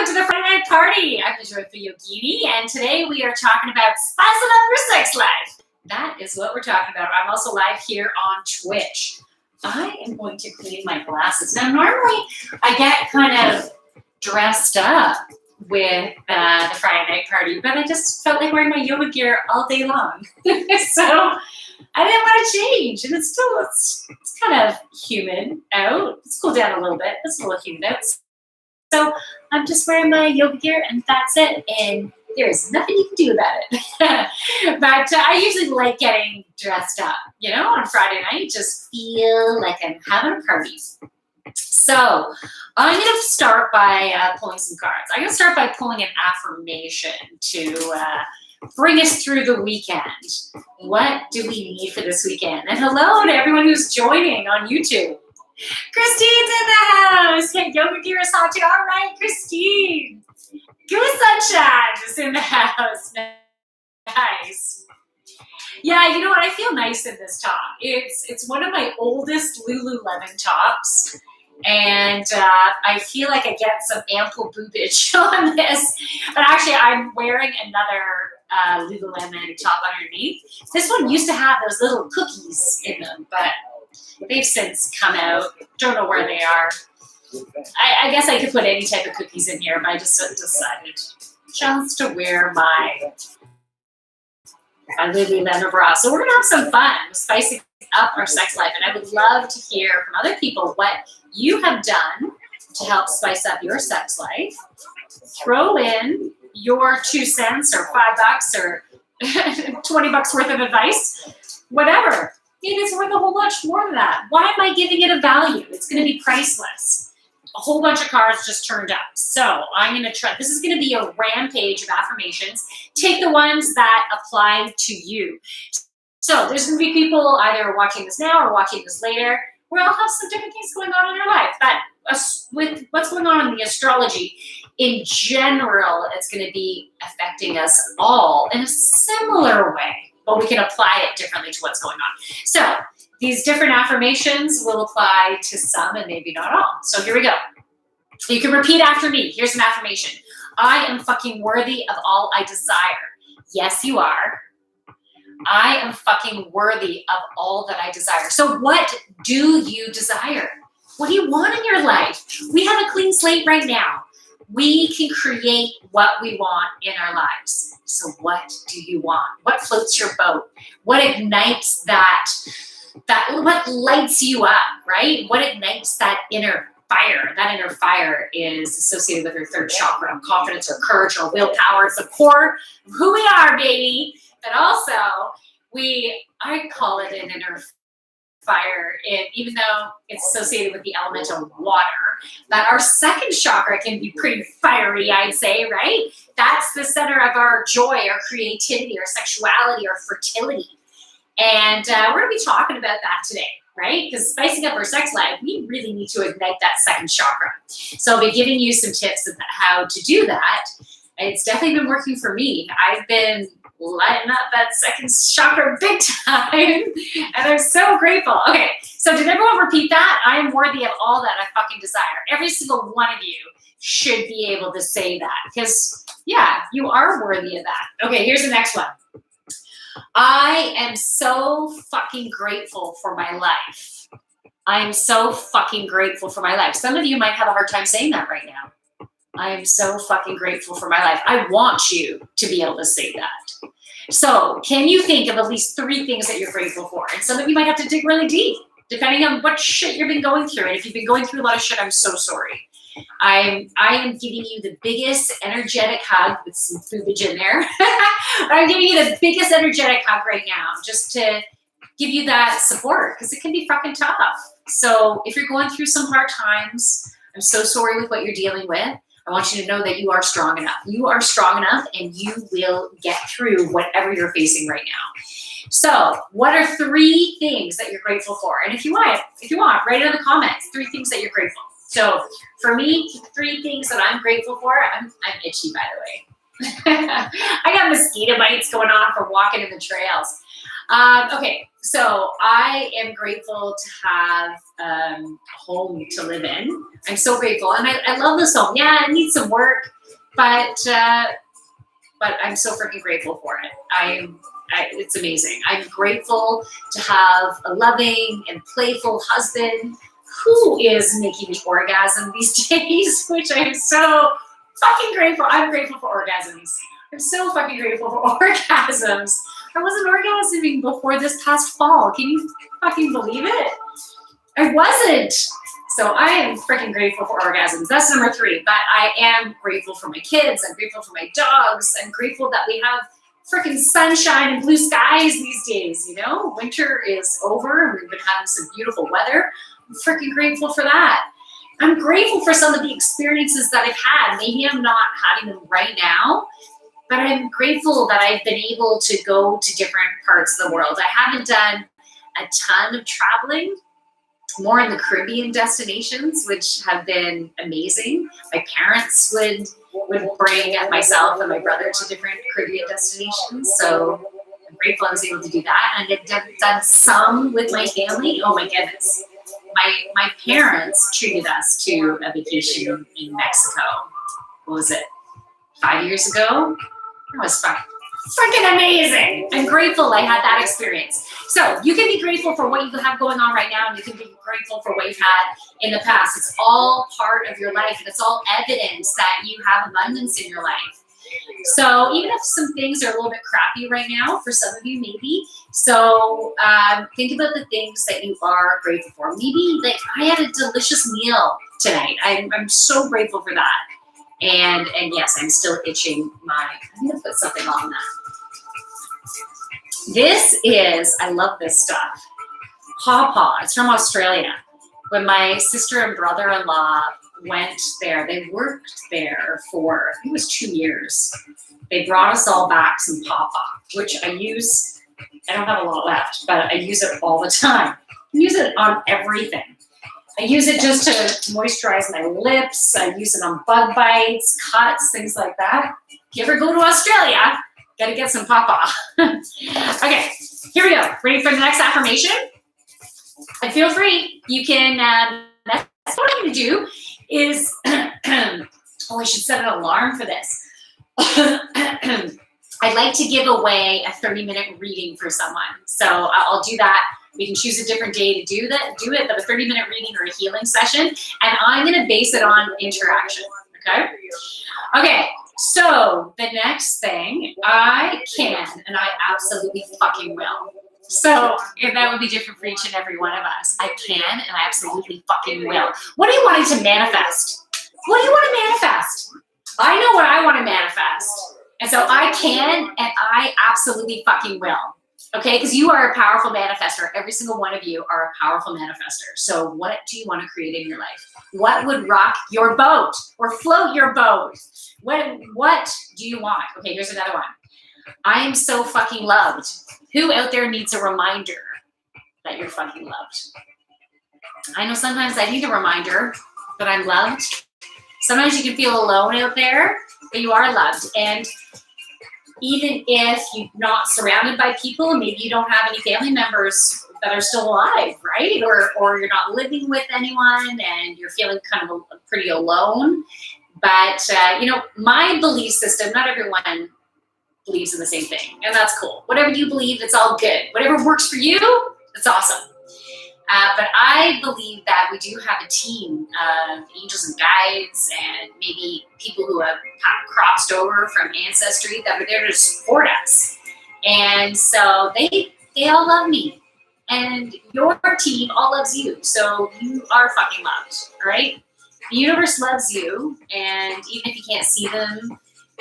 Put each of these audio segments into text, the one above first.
Welcome to the Friday Night Party. I'm the joyful Yogini, and today we are talking about spicing up your sex life. That is what we're talking about. I'm also live here on Twitch. I am going to clean my glasses. Now, normally I get kind of dressed up with the Friday Night Party, but I just felt like wearing my yoga gear all day long. So I didn't want to change, and it's kind of humid out. It's cooled down a little bit. It's a little humid out. So I'm just wearing my yoga gear, and that's it. And there's nothing you can do about it. But I usually like getting dressed up, on Friday night. Just feel like I'm having a party. So I'm going to start by pulling some cards. I'm going to start by pulling an affirmation to bring us through the weekend. What do we need for this weekend? And hello to everyone who's joining on YouTube. Christine's in the house. Hey, yoga gear is hot too. All right, Christine. Goose Sunshine is in the house. Nice. Yeah, you know what? I feel nice in this top. It's one of my oldest Lululemon tops. And I feel like I get some ample boobage on this. But actually, I'm wearing another Lululemon top underneath. This one used to have those little cookies in them, but they've since come out. Don't know where they are. I guess I could put any type of cookies in here, but I just decided just to wear my Lululemon bra. So we're going to have some fun spicing up our sex life. And I would love to hear from other people what you have done to help spice up your sex life. Throw in your 2 cents or $5 or $20 worth of advice, whatever. Maybe it's worth a whole bunch more than that. Why am I giving it a value? It's going to be priceless. A whole bunch of cards just turned up. So I'm going to try. This is going to be a rampage of affirmations. Take the ones that apply to you. So there's going to be people either watching this now or watching this later. We'll all have some different things going on in our life. But with what's going on in the astrology, in general, it's going to be affecting us all in a similar way. But we can apply it differently to what's going on. So these different affirmations will apply to some and maybe not all. So here we go. You can repeat after me. Here's an affirmation. I am fucking worthy of all I desire. Yes, you are. I am fucking worthy of all that I desire. So what do you desire? What do you want in your life? We have a clean slate right now. We can create what we want in our lives. So what do you want? What floats your boat? What ignites that what lights you up, right? What ignites that inner fire? That inner fire is associated with your third chakra, confidence or courage or willpower. It's the core of who we are, baby. But also, I call it an inner fire, even though it's associated with the element of water, that our second chakra can be pretty fiery, I'd say, right? That's the center of our joy, our creativity, our sexuality, our fertility. And we're going to be talking about that today, right? Because spicing up our sex life, we really need to ignite that second chakra. So I'll be giving you some tips about how to do that. It's definitely been working for me. I've been lighting up that second chakra big time, and I'm so grateful. Okay, so did everyone repeat that? I am worthy of all that I fucking desire. Every single one of you should be able to say that, because, yeah, you are worthy of that. Okay, here's the next one. I am so fucking grateful for my life. I am so fucking grateful for my life. Some of you might have a hard time saying that right now. I am so fucking grateful for my life. I want you to be able to say that. So can you think of at least 3 things that you're grateful for? And some of you might have to dig really deep, depending on what shit you've been going through. And if you've been going through a lot of shit, I'm so sorry. I am giving you the biggest energetic hug with some boobage in there. I'm giving you the biggest energetic hug right now, just to give you that support, because it can be fucking tough. So if you're going through some hard times, I'm so sorry with what you're dealing with. I want you to know that you are strong enough. You are strong enough, and you will get through whatever you're facing right now. So what are 3 things that you're grateful for? And if you want, write it in the comments, 3 things that you're grateful. So for me, 3 things that I'm grateful for. I'm itchy, by the way. I got mosquito bites going on from walking in the trails. Okay, so I am grateful to have a home to live in. I'm so grateful, and I love this home. Yeah, it needs some work, but I'm so freaking grateful for it. It's amazing. I'm grateful to have a loving and playful husband who is making me orgasm these days, which I am so fucking grateful. I'm grateful for orgasms. I'm so fucking grateful for orgasms. I wasn't orgasming before this past fall. Can you fucking believe it? I wasn't. So I am freaking grateful for orgasms. That's number 3. But I am grateful for my kids. I'm grateful for my dogs. I'm grateful that we have freaking sunshine and blue skies these days. You know, winter is over and we've been having some beautiful weather. I'm freaking grateful for that. I'm grateful for some of the experiences that I've had. Maybe I'm not having them right now, but I'm grateful that I've been able to go to different parts of the world. I haven't done a ton of traveling, more in the Caribbean destinations, which have been amazing. My parents would bring myself and my brother to different Caribbean destinations. So I'm grateful I was able to do that. And I've done some with my family. Oh my goodness. My parents treated us to a vacation in Mexico. What was it? 5 years ago? It was freaking amazing. I'm grateful I had that experience. So you can be grateful for what you have going on right now, and you can be grateful for what you've had in the past. It's all part of your life, and it's all evidence that you have abundance in your life. So even if some things are a little bit crappy right now, for some of you maybe, so think about the things that you are grateful for. Maybe like I had a delicious meal tonight. I'm so grateful for that. And yes, I'm still itching I'm gonna put something on that. This is, I love this stuff. Pawpaw, it's from Australia. When my sister and brother-in-law went there, they worked there for, I think it was 2 years. They brought us all back some pawpaw, which I use, I don't have a lot left, but I use it all the time. I use it on everything. I use it just to moisturize my lips. I use it on bug bites, cuts, things like that. If you ever go to Australia, gotta get some pawpaw. Okay, here we go. Ready for the next affirmation? And feel free. You can, that's what I'm gonna do is, I should set an alarm for this. I'd like to give away a 30-minute reading for someone. So I'll do that. We can choose a different day to do it, but a 30-minute reading or a healing session. And I'm gonna base it on interaction, okay? Okay, so the next thing, I can, and I absolutely fucking will. So if that would be different for each and every one of us. I can, and I absolutely fucking will. What are you wanting to manifest? What do you want to manifest? I know what I want to manifest. And so I can, and I absolutely fucking will. Okay, because you are a powerful manifester. Every single one of you are a powerful manifester. So what do you want to create in your life? What would rock your boat or float your boat? What do you want? Okay, here's another one. I am so fucking loved. Who out there needs a reminder that you're fucking loved? I know sometimes I need a reminder that I'm loved. Sometimes you can feel alone out there, but you are loved. And even if you're not surrounded by people, maybe you don't have any family members that are still alive, right? Or you're not living with anyone and you're feeling kind of pretty alone. But, my belief system, not everyone believes in the same thing, and that's cool. Whatever you believe, it's all good. Whatever works for you, it's awesome. But I believe that we do have a team of angels and guides and maybe people who have crossed over from ancestry that are there to support us. And so they all love me. And your team all loves you. So you are fucking loved, all right? The universe loves you. And even if you can't see them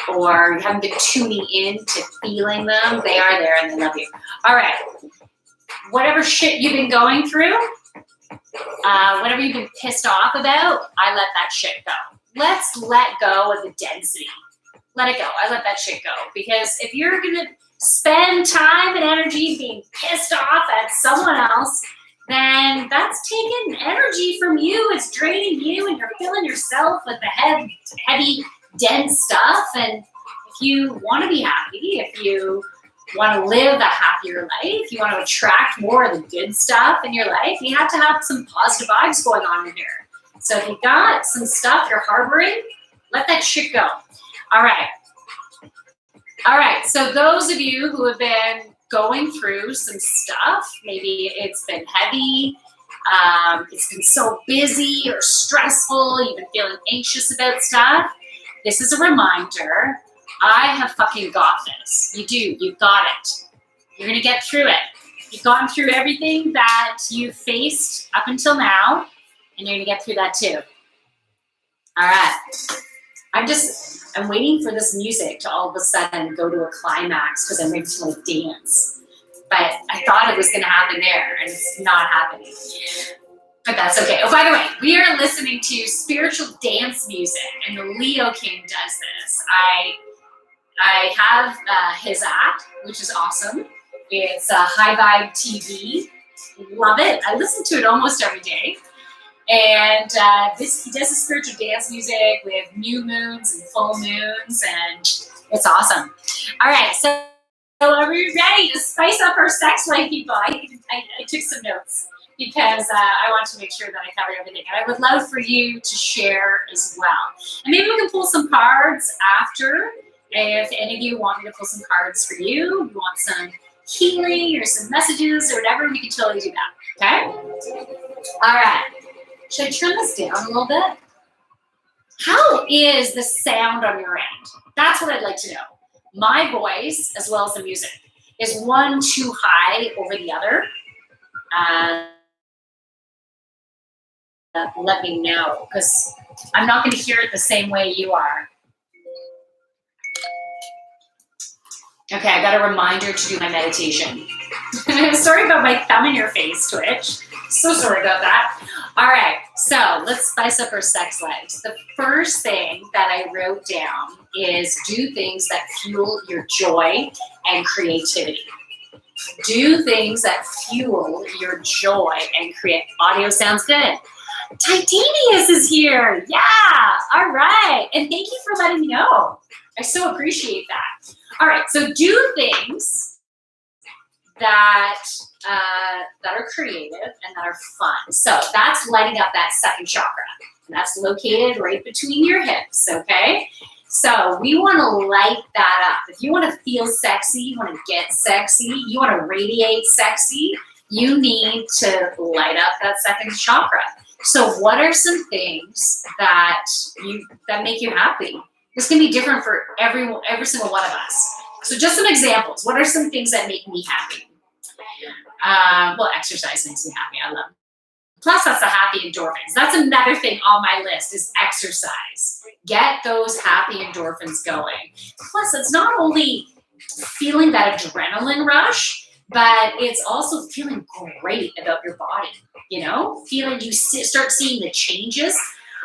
or you haven't been tuning in to feeling them, they are there and they love you. All right. Whatever shit you've been going through, whatever you've been pissed off about, I let that shit go. Let's let go of the density. Let it go. I let that shit go. Because if you're going to spend time and energy being pissed off at someone else, then that's taking energy from you. It's draining you, and you're filling yourself with the heavy, dense stuff. And if you want to be happy, if you you want to live a happier life, you want to attract more of the good stuff in your life, you have to have some positive vibes going on in here. So if you've got some stuff you're harboring, let that shit go. All right. All right, so those of you who have been going through some stuff, maybe it's been heavy, it's been so busy or stressful, you've been feeling anxious about stuff, this is a reminder, I have fucking got this. You do, you've got it. You're gonna get through it. You've gone through everything that you've faced up until now, and you're gonna get through that too. All right, I'm waiting for this music to all of a sudden go to a climax because I'm ready to like dance. But I thought it was going to happen there, and it's not happening. But that's okay. Oh, by the way, we are listening to spiritual dance music, and the Leo King does this. I have his app, which is awesome. It's High Vibe TV. Love it. I listen to it almost every day. And he does the spiritual dance music with new moons and full moons, and it's awesome. All right, so are we ready to spice up our sex life, people? I took some notes because I want to make sure that I cover everything. And I would love for you to share as well. And maybe we can pull some cards after. If any of you want me to pull some cards for you, you want some healing or some messages or whatever, we can totally do that, okay? All right. Should I turn this down a little bit? How is the sound on your end? That's what I'd like to know. My voice, as well as the music, is one too high over the other? Let me know, because I'm not going to hear it the same way you are. Okay, I got a reminder to do my meditation. Sorry about my thumb in your face twitch. So sorry about that. All right, so let's spice up our sex lives. The first thing that I wrote down is do things that fuel your joy and creativity. Do things that fuel your joy and create. Audio sounds good. Titanius is here. Yeah, all right. And thank you for letting me know. I so appreciate that. All right, so do things that are creative and that are fun. So that's lighting up that second chakra. And that's located right between your hips, okay? So we want to light that up. If you want to feel sexy, you want to get sexy, you want to radiate sexy, you need to light up that second chakra. So what are some things that make you happy? This can be different for every single one of us. So just some examples. What are some things that make me happy? Well, exercise makes me happy. I love it. Plus, that's the happy endorphins. That's another thing on my list is exercise. Get those happy endorphins going. Plus, it's not only feeling that adrenaline rush, but it's also feeling great about your body, you know? Feeling you start seeing the changes.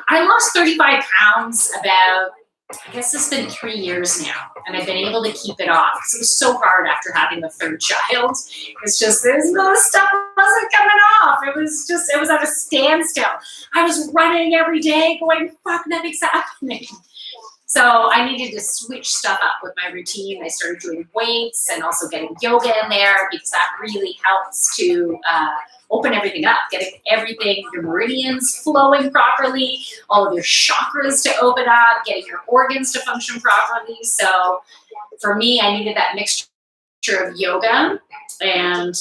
I lost 35 pounds about, I guess it's been 3 years now, and I've been able to keep it off because it was so hard after having the third child. It's just this stuff wasn't coming off. It was at a standstill. I was running every day going, fuck, nothing's happening. So I needed to switch stuff up with my routine. I started doing weights and also getting yoga in there because that really helps to open everything up, getting everything, your meridians flowing properly, all of your chakras to open up, getting your organs to function properly. So for me, I needed that mixture of yoga and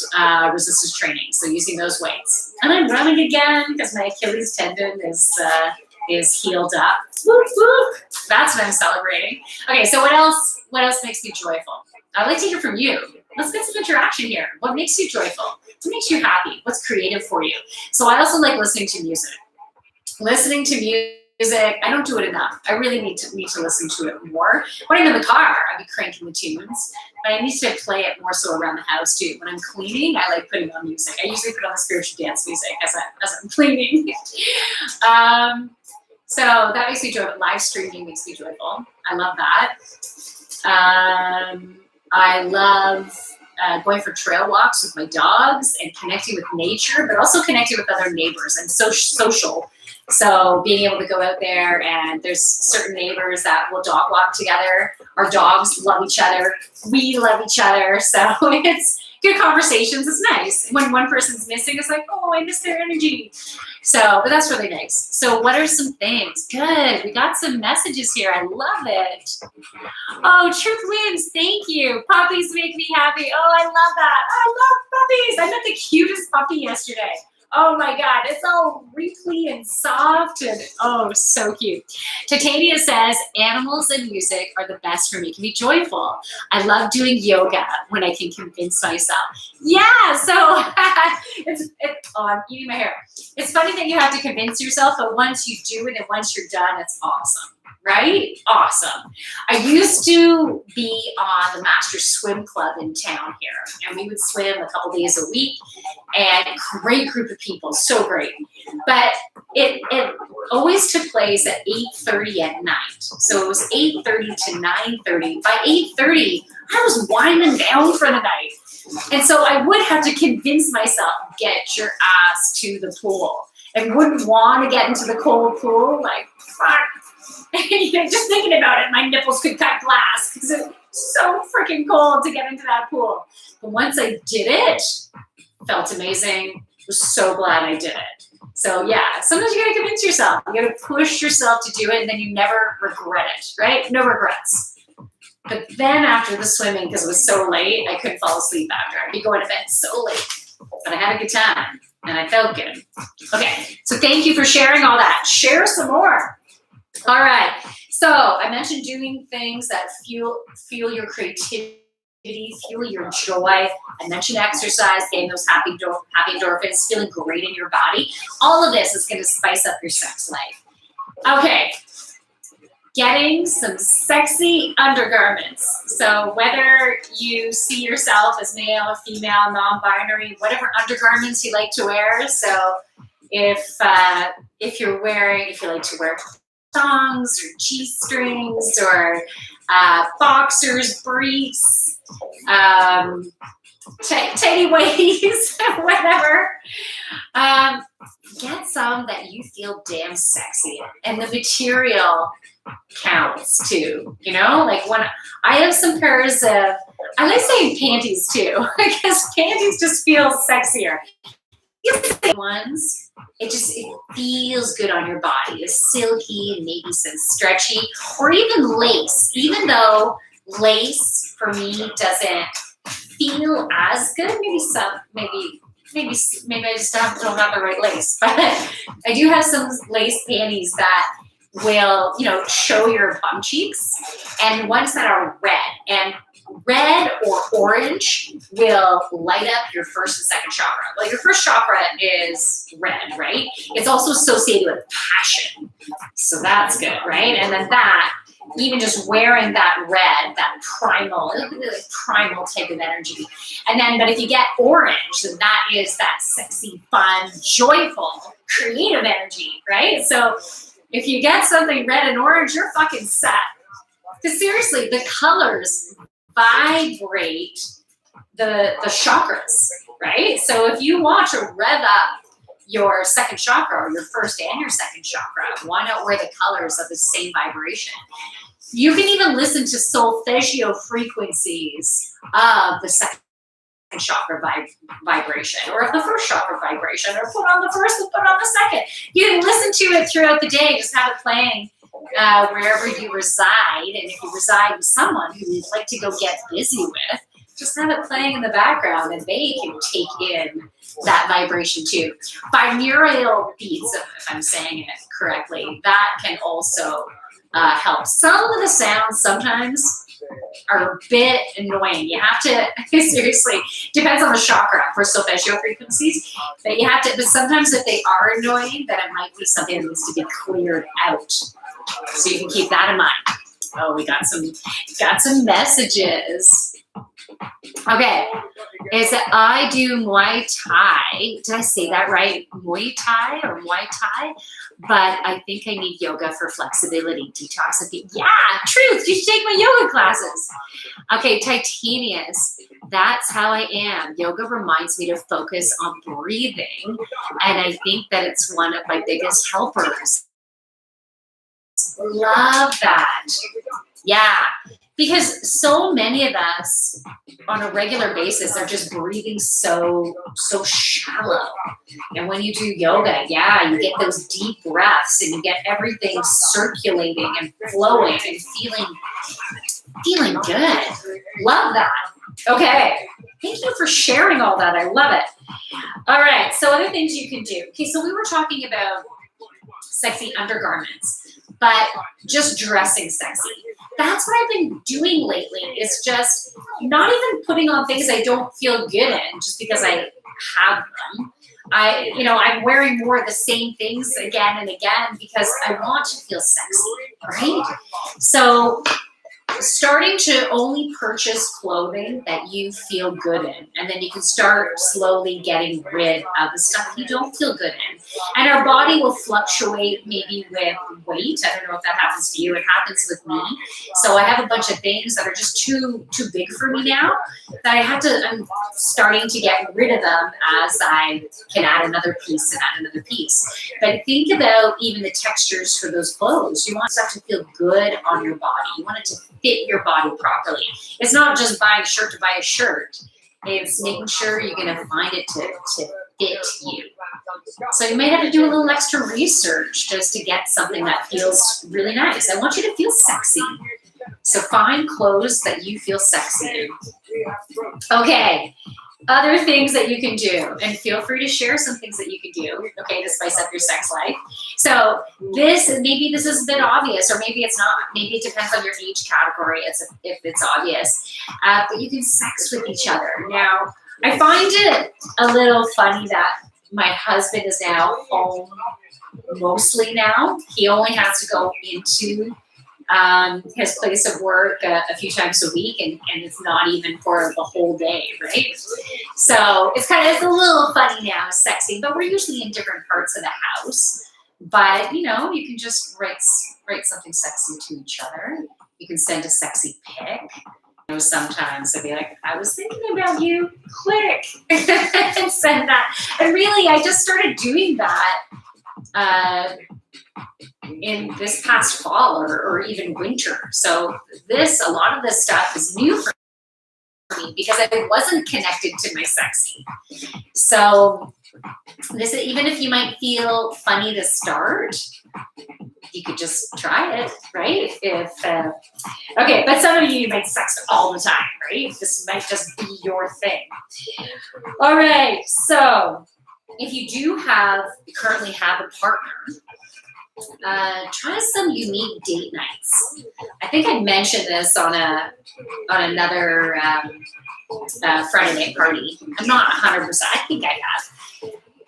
resistance training. So using those weights. And I'm running again because my Achilles tendon is healed up. Whoop, whoop. That's what I'm celebrating. Okay, so what else makes me joyful? I'd like to hear from you. Let's get some interaction here. What makes you joyful? What makes you happy? What's creative for you? So I also like listening to music. Listening to music, I don't do it enough. I really need to listen to it more. When I'm in the car, I'd be cranking the tunes, but I need to play it more so around the house too. When I'm cleaning, I like putting on music. I usually put on the spiritual dance music as I'm cleaning. So that makes me joyful. Live streaming makes me joyful. I love that. I love going for trail walks with my dogs and connecting with nature, but also connecting with other neighbors. I'm so social So being able to go out there, and there's certain neighbors that will dog walk together. Our dogs love each other. We love each other. So it's good conversations. It's nice. When one person's missing, it's like, oh, I miss their energy. So, but that's really nice. So what are some things? Good. We got some messages here. I love it. Oh, Truth Wins. Thank you. Puppies make me happy. Oh, I love that. I love puppies. I met the cutest puppy yesterday. Oh my God, it's all wrinkly and soft and oh, so cute. Titania says, animals and music are the best for me. It can be joyful. I love doing yoga when I can convince myself. Yeah, so oh, I'm eating my hair. It's funny that you have to convince yourself, but once you do it and once you're done, it's awesome. Right? Awesome. I used to be on the Master Swim Club in town here, and we would swim a couple days a week, and great group of people, so great. But it always took place at 8:30 at night. So it was 8:30 to 9:30. By 8:30, I was winding down for the night. And so I would have to convince myself, get your ass to the pool. And wouldn't want to get into the cold pool, like, fuck. Just thinking about it, my nipples could cut glass because it's so freaking cold to get into that pool. But once I did it, felt amazing. Was so glad I did it. So yeah, sometimes you gotta convince yourself. You gotta push yourself to do it, and then you never regret it, right? No regrets. But then after the swimming, because it was so late, I couldn't fall asleep after. I'd be going to bed so late. But I had a good time, and I felt good. Okay, so thank you for sharing all that. Share some more. All right, so I mentioned doing things that fuel your creativity, fuel your joy. I mentioned exercise, getting those happy endorphins, feeling great in your body. All of this is going to spice up your sex life. Okay, getting some sexy undergarments. So whether you see yourself as male, female, non-binary, whatever undergarments you like to wear. So if you like to wear thongs or G-strings or boxers, briefs, tighty whities, whatever. Get some that you feel damn sexy in. And the material counts too, you know? Like when I have some pairs of, I like saying panties too, because panties just feel sexier. Ones, it feels good on your body. It's silky, maybe some stretchy, or even lace. Even though lace for me doesn't feel as good, maybe I just don't have the right lace. But I do have some lace panties that will, show your bum cheeks, and ones that are red. And red or orange will light up your first and second chakra. Well, your first chakra is red, right? It's also associated with passion. So that's good, right? And then that, even just wearing that red, that primal type of energy. And then, but if you get orange, then that is that sexy, fun, joyful, creative energy, right? So if you get something red and orange, you're fucking set. Because seriously, the colors vibrate the chakras, right? So if you want to rev up your second chakra, or your first and your second chakra, why not wear the colors of the same vibration? You can even listen to solfeggio frequencies of the second chakra vibration, or of the first chakra vibration, or put on the first and put on the second. You can listen to it throughout the day, just have it playing wherever you reside. And if you reside with someone who you'd like to go get busy with, just have it playing in the background, and they can take in that vibration too. Binaural beats, if I'm saying it correctly, that can also help. Some of the sounds sometimes are a bit annoying. You have to, seriously, depends on the chakra for solfeggio frequencies, but you have to, but sometimes if they are annoying, then it might be something that needs to be cleared out. So you can keep that in mind. Oh, we got some messages. Okay, is that I do Muay Thai. Did I say that right? Muay Thai or Muay Thai? But I think I need yoga for flexibility, detoxification. Yeah, truth. You should take my yoga classes. Okay, Titanius. That's how I am. Yoga reminds me to focus on breathing, and I think that it's one of my biggest helpers. Love that. Yeah, because so many of us on a regular basis are just breathing so shallow. And when you do yoga, yeah, you get those deep breaths and you get everything circulating and flowing and feeling good. Love that. Okay. Thank you for sharing all that. I love it. All right. So other things you can do. Okay, so we were talking about sexy undergarments, but just dressing sexy. That's what I've been doing lately. It's just not even putting on things I don't feel good in just because I have them. I'm wearing more of the same things again and again because I want to feel sexy, right? So starting to only purchase clothing that you feel good in, and then you can start slowly getting rid of the stuff you don't feel good in. And our body will fluctuate maybe with weight. I don't know if that happens to you. It happens with me. So I have a bunch of things that are just too big for me now that I'm starting to get rid of them as I can add another piece and add another piece. But think about even the textures for those clothes. You want stuff to feel good on your body. You want it to fit your body properly. It's not just buying a shirt to buy a shirt. It's making sure you're going to find it to fit you. So you might have to do a little extra research just to get something that feels really nice. I want you to feel sexy. So find clothes that you feel sexy in. Okay. Other things that you can do, and feel free to share some things that you can do, okay, to spice up your sex life. So maybe this is a bit obvious, or maybe it's not. Maybe it depends on your age category if it's obvious. But you can sex with each other. Now, I find it a little funny that my husband is now home mostly now. He only has to go into his place of work a few times a week, and it's not even for the whole day, right? So it's a little funny now, sexy, but we're usually in different parts of the house. But you can just write something sexy to each other. You can send a sexy pic. Sometimes I'd be like, I was thinking about you, quick, and send that. And really, I just started doing that in this past fall or even winter. So a lot of this stuff is new for me because I wasn't connected to my sexy. So this, even if you might feel funny to start, you could just try it, right? Okay, but some of you might sex all the time, right? This might just be your thing. All right, so if you do currently have a partner, try some unique date nights. I think I mentioned this on another Friday night party. I'm not 100%. I think I have.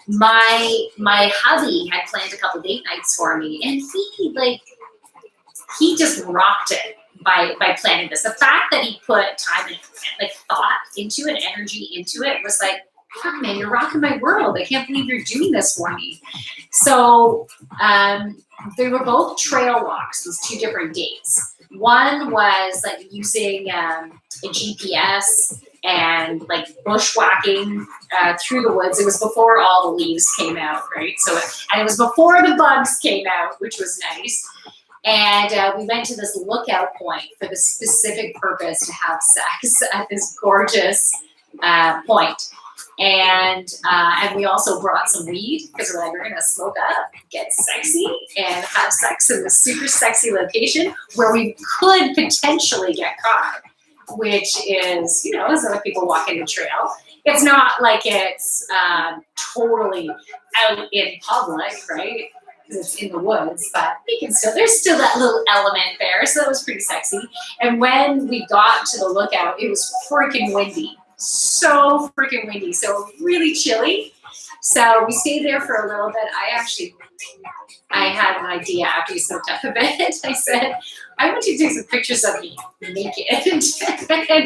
My hubby had planned a couple date nights for me, and he just rocked it by planning this. The fact that he put time and thought into it, energy into it, was like, fuck, man, you're rocking my world. I can't believe you're doing this for me. So they were both trail walks, these two different dates. One was using a GPS and bushwhacking through the woods. It was before all the leaves came out, right? And it was before the bugs came out, which was nice. And we went to this lookout point for the specific purpose to have sex at this gorgeous point. And we also brought some weed because we're we're gonna smoke up, get sexy, and have sex in this super sexy location where we could potentially get caught, which is, as other people walking the trail. It's not like it's totally out in public, right? Because it's in the woods, but there's still that little element there. So that was pretty sexy. And when we got to the lookout, it was freaking windy. So freaking windy, so really chilly. So we stayed there for a little bit. I had an idea after we smoked up a bit. I said, I want you to take some pictures of me naked. And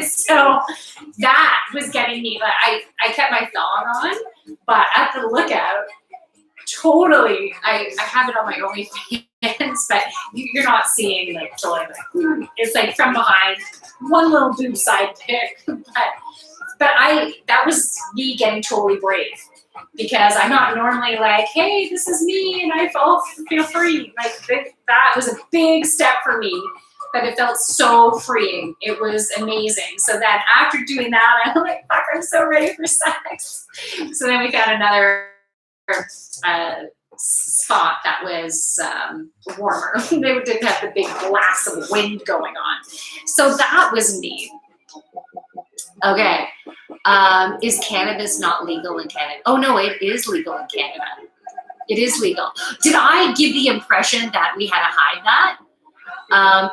so that was getting me, like, I kept my thong on, but at the lookout, totally, I have it on my OnlyFans, but you're not seeing like totally like, it's like from behind, one little boob side pic, but that was me getting totally brave, because I'm not normally like, hey, this is me and I feel free. Like that was a big step for me, but it felt so freeing. It was amazing. So then after doing that, I'm like, fuck, I'm so ready for sex. So then we found another spot that was warmer. They didn't have the big blast of wind going on. So that was neat. Okay. Is cannabis not legal in Canada? Oh no, it is legal in Canada. It is legal. Did I give the impression that we had to hide that?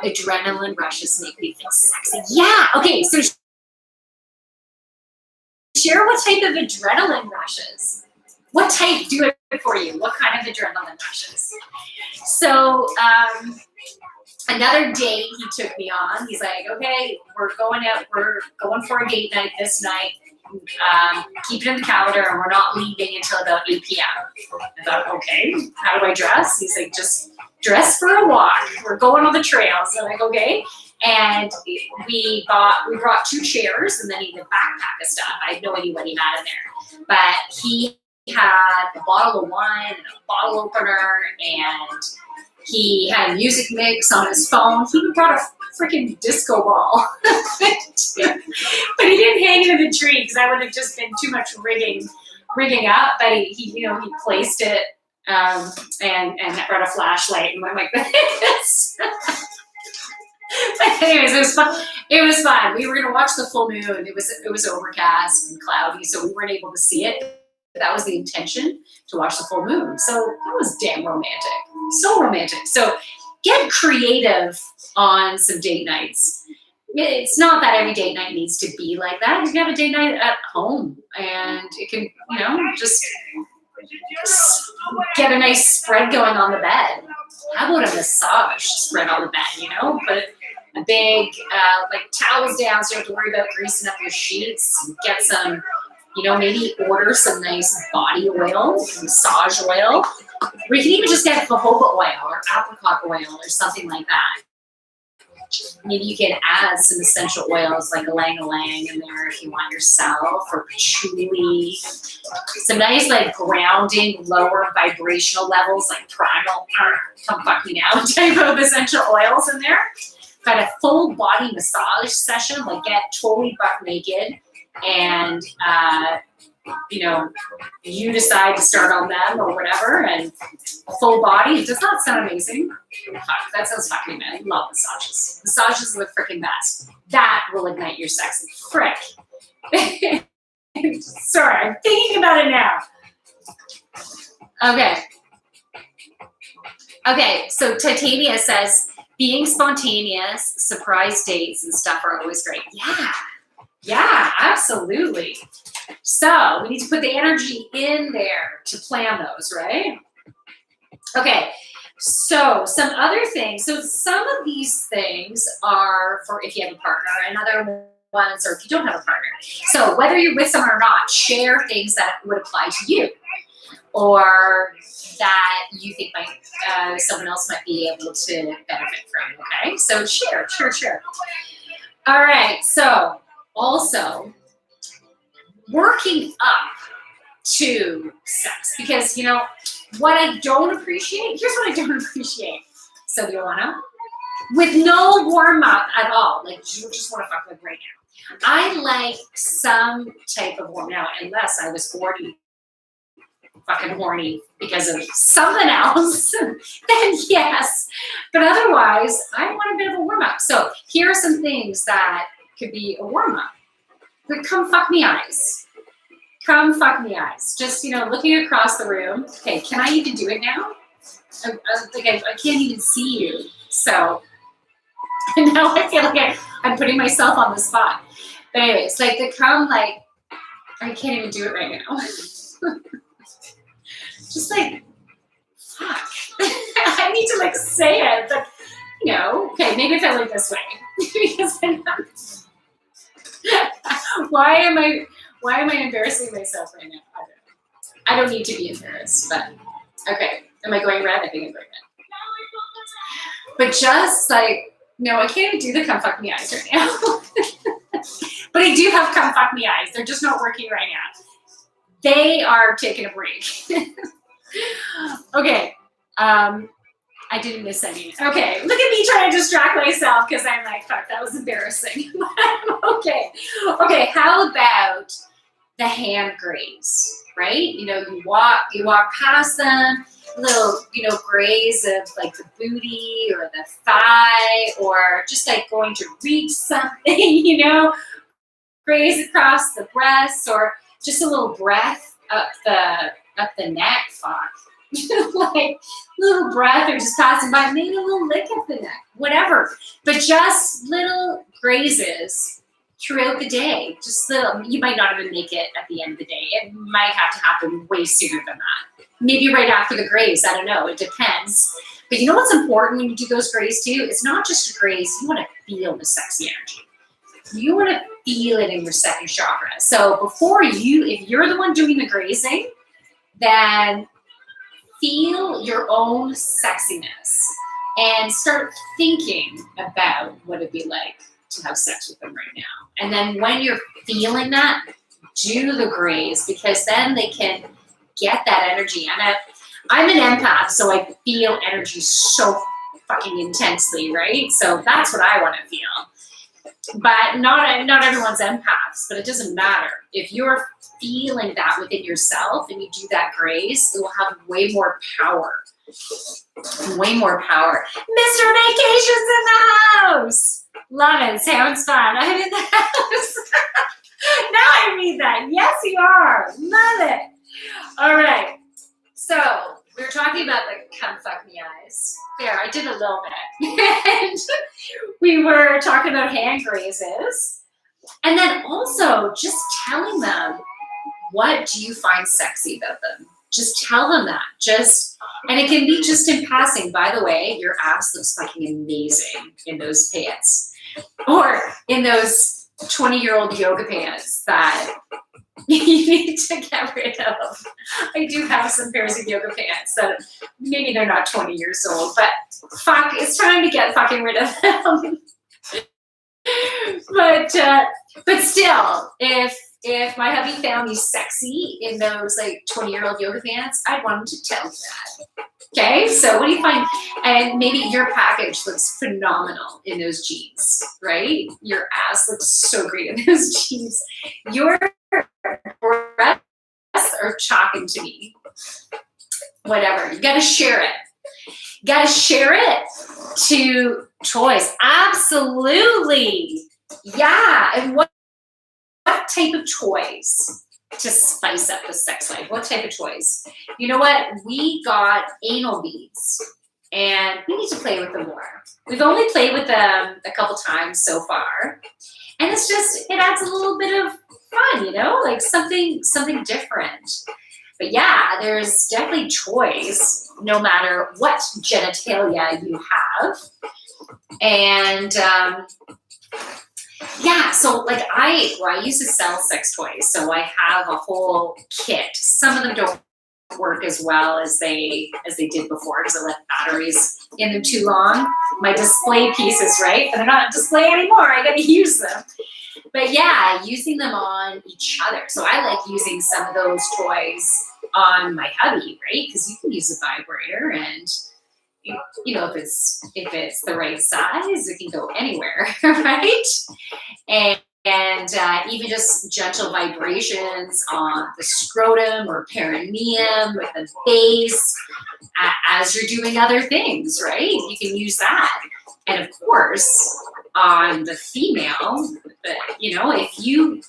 Adrenaline rushes make me feel sexy. Yeah. Okay. So share what type of adrenaline rushes. What type do it for you? What kind of adrenaline rushes? So another date he took me on. He's like, okay, we're going out. We're going for a date night this night. Keep it in the calendar, and we're not leaving until about 8 p.m. I thought, okay, how do I dress? He's like, just dress for a walk. We're going on the trails. I'm like, okay. And we brought 2 chairs and then even a backpack of stuff. I had no idea what he had in there, but he had a bottle of wine and a bottle opener, and he had a music mix on his phone. He even brought a freaking disco ball. But he didn't hang it in the tree because that would have just been too much rigging up. But he placed it and brought a flashlight, and I'm like, this. But anyways, it was fun. It was fun. We were gonna watch the full moon. It was overcast and cloudy, so we weren't able to see it. That was the intention, to watch the full moon. So that was damn romantic. So romantic. So get creative on some date nights. It's not that every date night needs to be like that. You can have a date night at home, and it can, just get a nice spread going on the bed. How about a massage spread on the bed, Put a big, towels down so you don't have to worry about greasing up your sheets. Get some, maybe order some nice body oil, massage oil. Or you can even just get jojoba oil or apricot oil or something like that. Maybe you can add some essential oils like ylang-ylang in there if you want yourself, or patchouli. Some nice grounding, lower vibrational levels like primal, come fuck me now, type of essential oils in there. Got a full body massage session, get totally butt naked, and you decide to start on them or whatever, and full body. Does that sound amazing? Fuck, that sounds fucking man. I love massages. Massages are the freaking best. That will ignite your sexy frick. Sorry, I'm thinking about it now. Okay, so Titania says, being spontaneous, surprise dates and stuff are always great. Yeah, absolutely. So we need to put the energy in there to plan those, right? Okay, so some other things. So some of these things are for if you have a partner, and other ones are if you don't have a partner. So whether you're with someone or not, share things that would apply to you, or that you think someone else might be able to benefit from, okay? So share. All right, so also working up to sex, because what I don't appreciate, here's what I don't appreciate. So you wanna, with no warm up at all, you just wanna fuck right now. I like some type of warm now, unless I was fucking horny because of something else, then yes. But otherwise, I want a bit of a warm up. So here are some things that could be a warm up. But come fuck me eyes. Come fuck me eyes. Just, looking across the room. Okay, can I even do it now? I can't even see you. So now I feel like I'm putting myself on the spot. But anyways, the come, I can't even do it right now. just like, fuck. I need to like say it, but you know, okay, maybe if I look this way. Because I'm not, why am I embarrassing myself right now? I don't need to be embarrassed, but okay. Am I going red? I think I'm going red. But just like, no, I can't even do the come fuck me eyes right now. But I do have come fuck me eyes. They're just not working right now. They are taking a break. Okay. I didn't miss any. Okay, look at me trying to distract myself because I'm like, fuck, that was embarrassing. Okay. Okay, how about the hand graze, right? You know, you walk past them, little, you know, graze of like the booty or the thigh, or just like going to reach something, you know, graze across the breast, or just a little breath up the neck, fuck. Like little breath, or just passing by, maybe a little lick at the neck, whatever. But just little grazes throughout the day. Just little, you might not even make it at the end of the day. It might have to happen way sooner than that. Maybe right after the graze, I don't know, it depends. But you know what's important when you do those graze too? It's not just a graze, you want to feel the sexy energy. You want to feel it in your second chakra. So before you, if you're the one doing the grazing, then feel your own sexiness and start thinking about what it'd be like to have sex with them right now. And then when you're feeling that, do the graze, because then they can get that energy. And I'm an empath, so I feel energy so fucking intensely, right? So that's what I want to feel. But not everyone's empaths, but it doesn't matter. If you're feeling that within yourself and you do that grace, it will have way more power. Way more power. Mr. Vacation's in the house. Love it. Sounds fun. I'm in the house. Now I read that. Yes, you are. Love it. All right. So we were talking about the come fuck me eyes. There, I did a little bit. And we were talking about hand grazes. And then also just telling them, what do you find sexy about them? Just tell them that. And it can be just in passing. By the way, your ass looks fucking amazing in those pants. Or in those 20-year-old yoga pants that you need to get rid of. I do have some pairs of yoga pants that maybe they're not 20 years old, but fuck, it's time to get fucking rid of them. But still, if my hubby found me sexy in those like 20-year-old yoga pants, I'd want him to tell me that. Okay, so what do you find? And maybe your package looks phenomenal in those jeans, right? Your ass looks so great in those jeans. Your breasts are talking to me. Whatever, you gotta share it. You gotta share it to toys. Absolutely. Yeah, and what type of toys to spice up the sex life? What type of toys? You know what? We got anal beads, and we need to play with them more. We've only played with them a couple times so far, and it's just, it adds a little bit of fun, you know, like something different. But yeah, there's definitely toys, no matter what genitalia you have. And yeah, so like I used to sell sex toys, so I have a whole kit. Some of them don't work as well as they did before because I left batteries in them too long. My display pieces, right? But they're not on display anymore. I gotta use them. But yeah, using them on each other. So I like using some of those toys on my hubby, right? Because you can use a vibrator, and you know, if it's the right size, it can go anywhere, right? And even just gentle vibrations on the scrotum or perineum with the base as you're doing other things, right? You can use that. And of course, on the female, you know, if you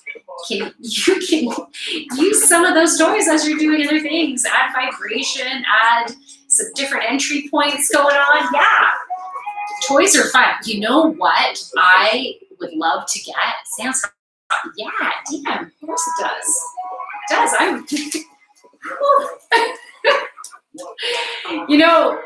can use some of those toys as you're doing other things, add vibration, add some different entry points going on. Yeah, toys are fun. You know what I would love to get? Sounds fun. Yeah, damn, of course it does. It does. You know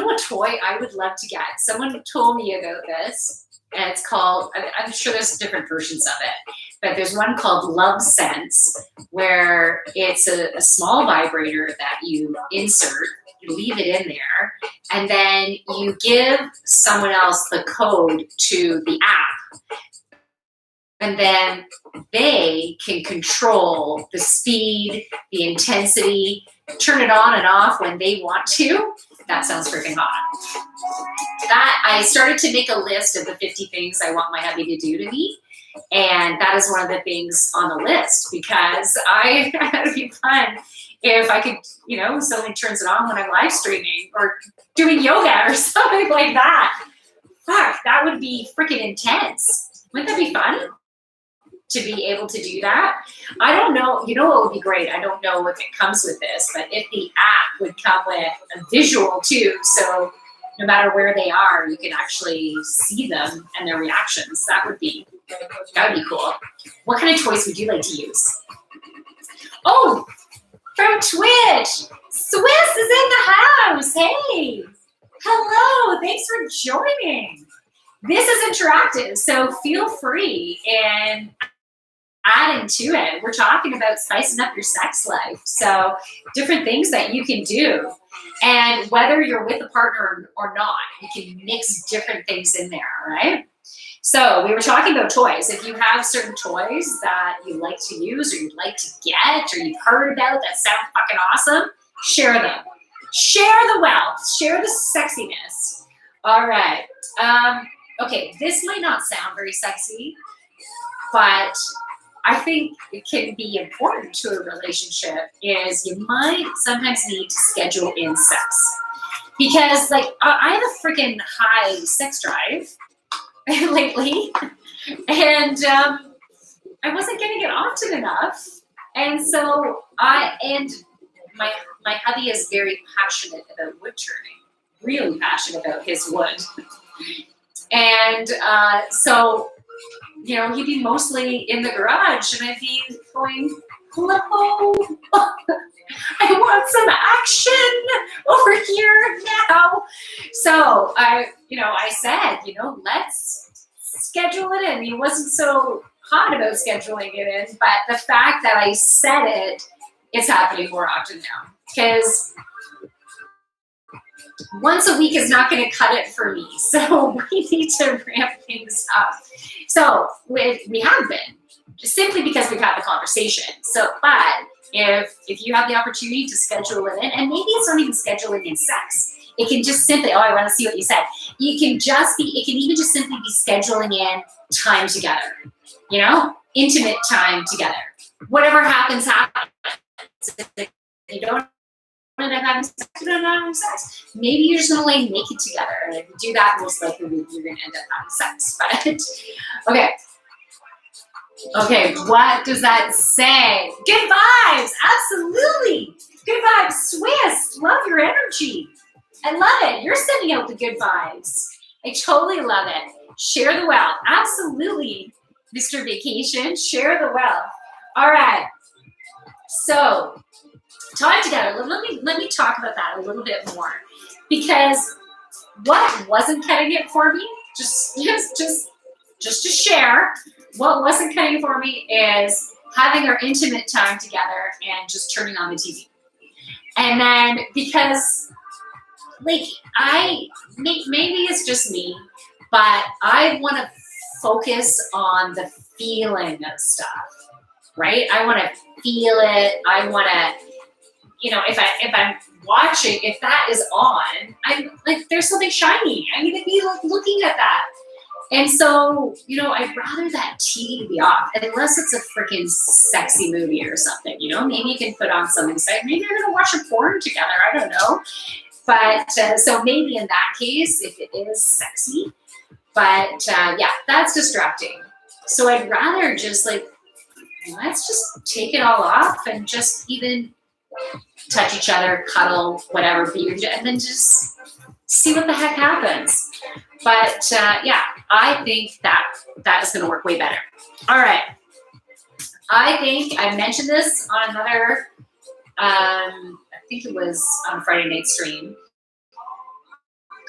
what toy I would love to get? Someone told me about this, and it's called, I'm sure there's different versions of it, but there's one called Love Sense, where it's a small vibrator that you insert, you leave it in there, and then you give someone else the code to the app, and then they can control the speed, the intensity, turn it on and off when they want to. That sounds freaking hot. That I started to make a list of the 50 things I want my hubby to do to me. And that is one of the things on the list, because it'd be fun if I could, somebody turns it on when I'm live streaming or doing yoga or something like that. Fuck, that would be freaking intense. Wouldn't that be fun? To be able to do that. I don't know, what would be great? I don't know if it comes with this, but if the app would come with a visual too, so no matter where they are, you can actually see them and their reactions. That would be cool. What kind of toys would you like to use? Oh, from Twitch, Swiss is in the house. Hey, hello, thanks for joining. This is interactive, so feel free and adding to it. We're talking about spicing up your sex life. So different things that you can do. And whether you're with a partner or not, you can mix different things in there, right? So we were talking about toys. If you have certain toys that you like to use or you'd like to get or you've heard about that sound fucking awesome, share them. Share the wealth. Share the sexiness. All right. Okay, this might not sound very sexy, but I think it can be important to a relationship is you might sometimes need to schedule in sex. Because I have a freaking high sex drive lately, and I wasn't getting it often enough. And so my hubby is very passionate about wood turning, really passionate about his wood. And so, he'd be mostly in the garage, and I'd be going, hello, I want some action over here now. So I said, let's schedule it in. He wasn't so hot about scheduling it in, but the fact that I said it's happening more often now, because once a week is not going to cut it for me. So we need to ramp things up. So we have been, just simply because we've had the conversation. So, but if you have the opportunity to schedule it in, and maybe it's not even scheduling in sex. It can just simply, I want to see what you said. It can even just simply be scheduling in time together, intimate time together. Whatever happens. If you don't end up having sex, you don't have sex. Maybe you're just gonna lay naked together, and if you do that, most likely you're gonna end up having sex. But okay, what does that say? Good vibes, absolutely. Good vibes, Swiss. Love your energy. I love it. You're sending out the good vibes. I totally love it. Share the wealth, absolutely, Mr. Vacation. Share the wealth. All right. So, time together. Let me talk about that a little bit more, because what wasn't cutting it for me, just to share, what wasn't cutting it for me is having our intimate time together and just turning on the TV. And then because maybe it's just me, but I want to focus on the feeling of stuff, right? I want to feel it. I want to, if I'm watching, if that is on, I'm like, there's something shiny. I'm going to be looking at that. And so, I'd rather that TV be off, unless it's a freaking sexy movie or something, maybe you can put on something, maybe you're going to watch a porn together. I don't know. But so maybe in that case, if it is sexy, but that's distracting. So I'd rather just let's just take it all off and just even touch each other, cuddle, whatever, and then just see what the heck happens. But I think that is going to work way better. All right. I think I mentioned this on another, I think it was on a Friday night stream,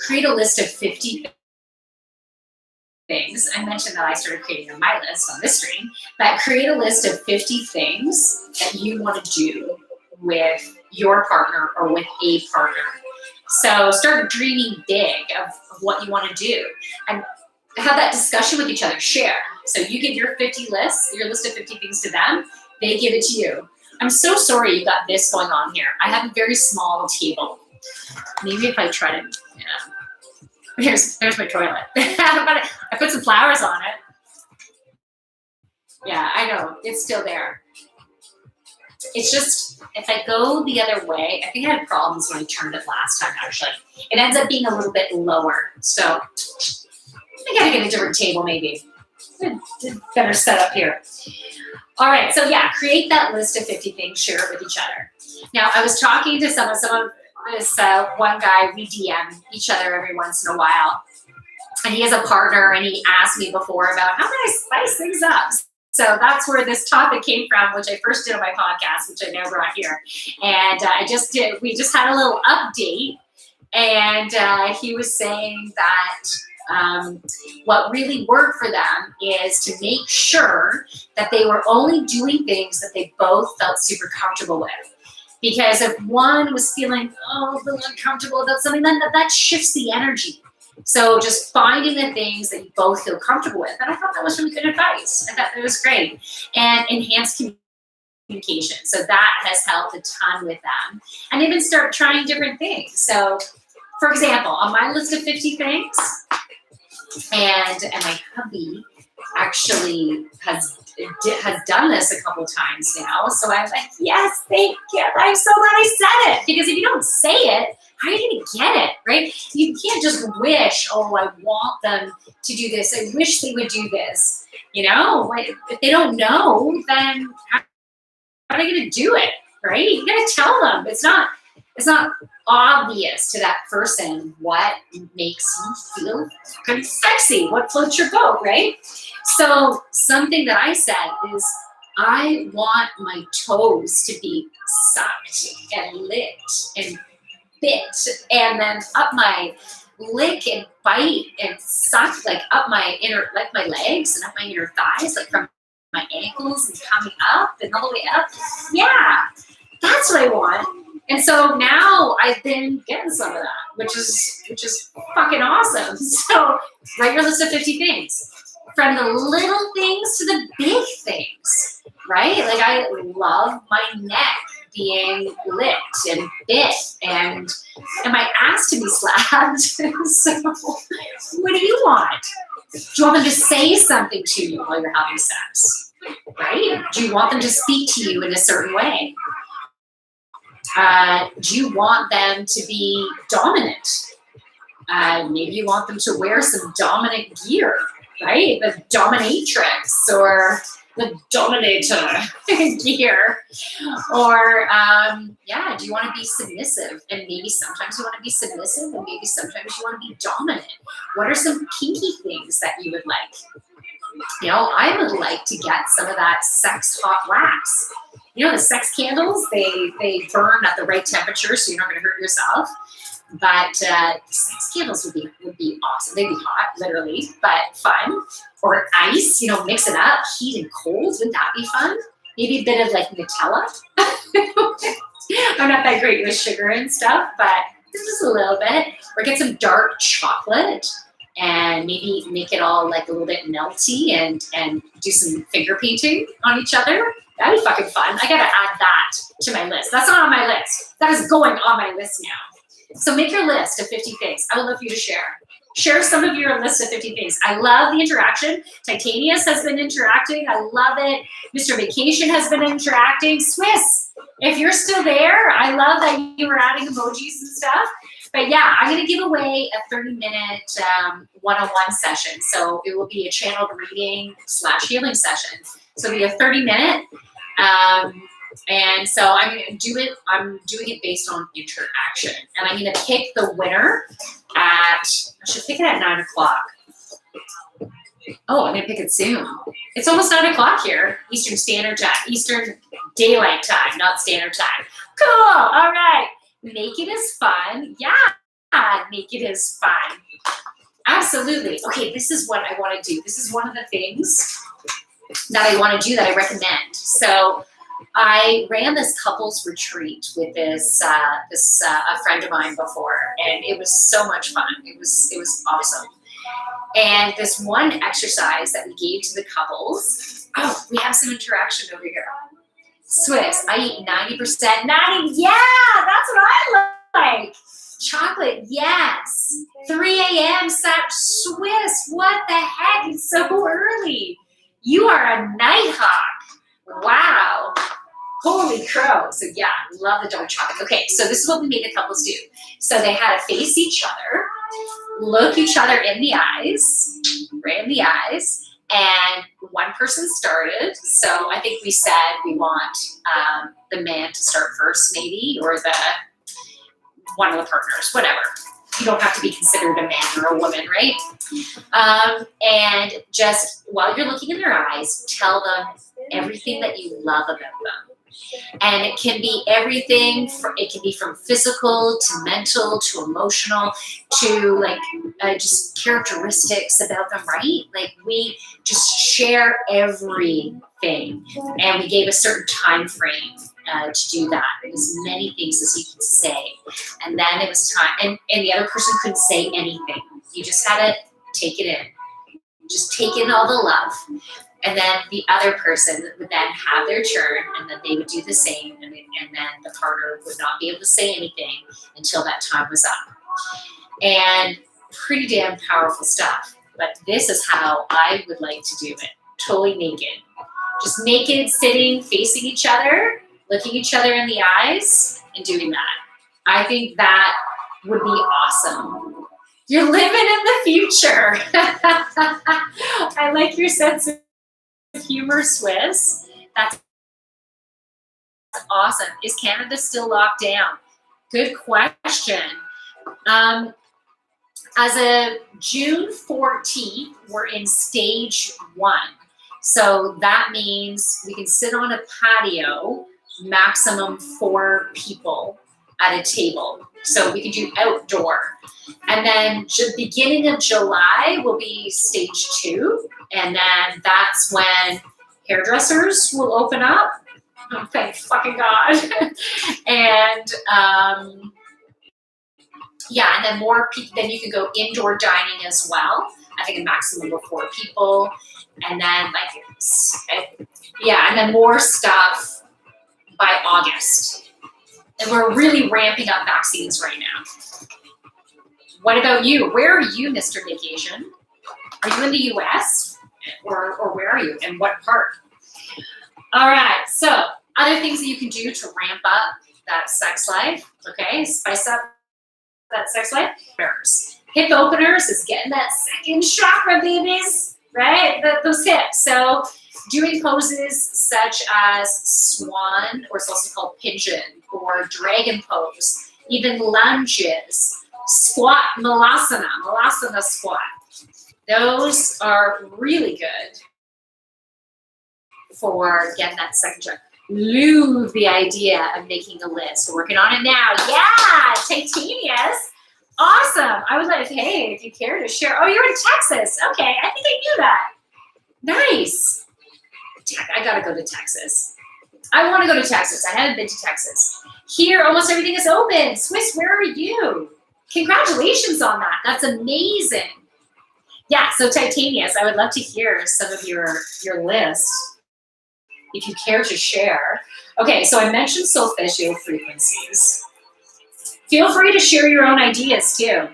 create a list of 50 things. I mentioned that I started creating a my list on this stream, but create a list of 50 things that you want to do with your partner or with a partner. So start dreaming big of what you want to do and have that discussion with each other, share. So you give your 50 lists, your list of 50 things to them, they give it to you. I'm so sorry you got this going on here. I have a very small table. Maybe if I try to, there's my toilet. I put some flowers on it. Yeah, I know, it's still there. It's just, if I go the other way, I think I had problems when I turned it last time, actually. It ends up being a little bit lower. So I gotta get a different table maybe. Better set up here. All right, so yeah, create that list of 50 things, share it with each other. Now, I was talking to some of this one guy, we DM each other every once in a while. And he has a partner, and he asked me before about how can I spice things up. So that's where this topic came from, which I first did on my podcast, which I now brought here. And we just had a little update, and he was saying that what really worked for them is to make sure that they were only doing things that they both felt super comfortable with. Because if one was feeling a little uncomfortable about something, then that shifts the energy. So just finding the things that you both feel comfortable with. And I thought that was really good advice. I thought that was great. And enhanced communication. So that has helped a ton with them. And even start trying different things. So, for example, on my list of 50 things, and my hubby actually has done this a couple times now. So I'm like, yes, thank you. I'm so glad I said it. Because if you don't say it, how are you going to get it, right? You can't just wish, oh, I want them to do this. I wish they would do this. You know, if they don't know, then how are they going to do it, right? You got to tell them. It's not obvious to that person what makes you feel kind of sexy, what floats your boat, right? So something that I said is, I want my toes to be sucked and licked and bit, and then up my lick and bite and suck, like up my inner, like my legs and up my inner thighs, like from my ankles and coming up and all the way up. Yeah, that's what I want. And so now I've been getting some of that, which is fucking awesome. So write your list of 50 things. From the little things to the big things, right? Like I love my neck being licked and bit and my ass to be slapped. So what do you want? Do you want them to say something to you while you're having sex, right? Do you want them to speak to you in a certain way? Do you want them to be dominant? Maybe you want them to wear some dominant gear, right? The dominatrix or the dominator gear. Or, do you want to be submissive? And maybe sometimes you want to be submissive and maybe sometimes you want to be dominant. What are some kinky things that you would like? You know, I would like to get some of that sex hot wax. You know, the sex candles, they burn at the right temperature so you're not going to hurt yourself. But sex candles would be awesome. They'd be hot, literally, but fun. Or ice, you know, mix it up, heat and cold. Wouldn't that be fun? Maybe a bit of like Nutella. I'm not that great with sugar and stuff, but just a little bit. Or get some dark chocolate and maybe make it all like a little bit melty and do some finger painting on each other. That'd be fucking fun. I gotta add that to my list. That's not on my list. That is going on my list now. So make your list of 50 things. I would love for you to share. Share some of your list of 50 things. I love the interaction. Titanius has been interacting. I love it. Mr. Vacation has been interacting. Swiss, if you're still there, I love that you were adding emojis and stuff. But yeah, I'm going to give away a 30-minute one-on-one session. So it will be a channeled reading / healing session. So it'll be a 30-minute. And so I'm going to do it. I'm doing it based on interaction. And I'm going to pick the winner I should pick it at 9 o'clock. Oh, I'm gonna pick it soon. It's almost 9 o'clock here, Eastern Standard Time, Eastern Daylight Time, not Standard Time. Cool. All right. Naked is fun. Yeah, naked is fun. Absolutely. Okay, this is what I want to do. This is one of the things that I want to do that I recommend. So I ran this couples retreat with this a friend of mine before, and it was so much fun. It was awesome. And this one exercise that we gave to the couples. Oh, we have some interaction over here. Swiss. I eat 90%. 90. Yeah, that's what I like. Chocolate, yes. 3 a.m. Swiss. What the heck? It's so early. You are a night hawk. Wow. Holy crow. So yeah, love the dark chocolate. Okay, so this is what we made the couples do. So they had to face each other, look each other in the eyes, right in the eyes, and one person started. So I think we said we want the man to start first maybe, or one of the partners, whatever. You don't have to be considered a man or a woman, right? And just while you're looking in their eyes, tell them everything that you love about them. And it can be everything. It can be from physical to mental to emotional to like just characteristics about them, right? Like we just share everything, and we gave a certain time frame to do that. As many things as you could say, and then it was time. And the other person couldn't say anything. You just had to take it in. Just take in all the love. And then the other person would then have their turn, and then they would do the same, and then the partner would not be able to say anything until that time was up. And pretty damn powerful stuff. But this is how I would like to do it. Totally naked. Just naked, sitting, facing each other, looking each other in the eyes, and doing that. I think that would be awesome. You're living in the future. I like your sense of humor, Swiss. That's awesome. Is Canada still locked down? Good question. As of June 14th, we're in stage 1. So that means we can sit on a patio, maximum 4 people at a table. So we can do outdoor. And then beginning of July will be stage 2. And then that's when hairdressers will open up. Oh, thank fucking God. And yeah, and then more people, then you can go indoor dining as well. I think a maximum of 4 people. And then and then more stuff by August. And we're really ramping up vaccines right now. What about you? Where are you, Mr. Vacation? Are you in the US? Or where are you? And what part? All right, so other things that you can do to ramp up that sex life, okay? Spice up that sex life. Hip openers is getting that second chakra, babies, right? Those hips. So doing poses such as swan, or it's also called pigeon, or dragon pose, even lunges, squat, malasana squat. Those are really good for getting that second chakra. Love the idea of making a list. We're working on it now. Yeah, Titanius. Awesome. I was like, hey, if you care to share. Oh, you're in Texas. Okay, I think I knew that. Nice. I gotta go to Texas. I want to go to Texas. I haven't been to Texas. Here, almost everything is open. Swiss, where are you? Congratulations on that. That's amazing. Yeah, so Titanius, I would love to hear some of your list, if you care to share. Okay, so I mentioned solfeggio frequencies. Feel free to share your own ideas too.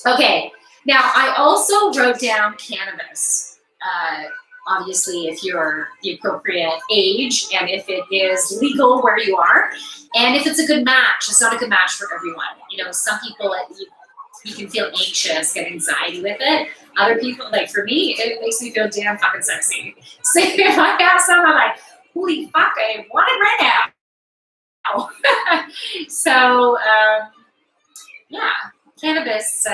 Okay, now I also wrote down cannabis. Obviously, if you're the appropriate age and if it is legal where you are, and if it's a good match. It's not a good match for everyone. You know, some people, you can feel anxious, get anxiety with it. Other people, like for me, it makes me feel damn fucking sexy. So if I have some, I'm like, holy fuck, I want it right now. So, yeah. Cannabis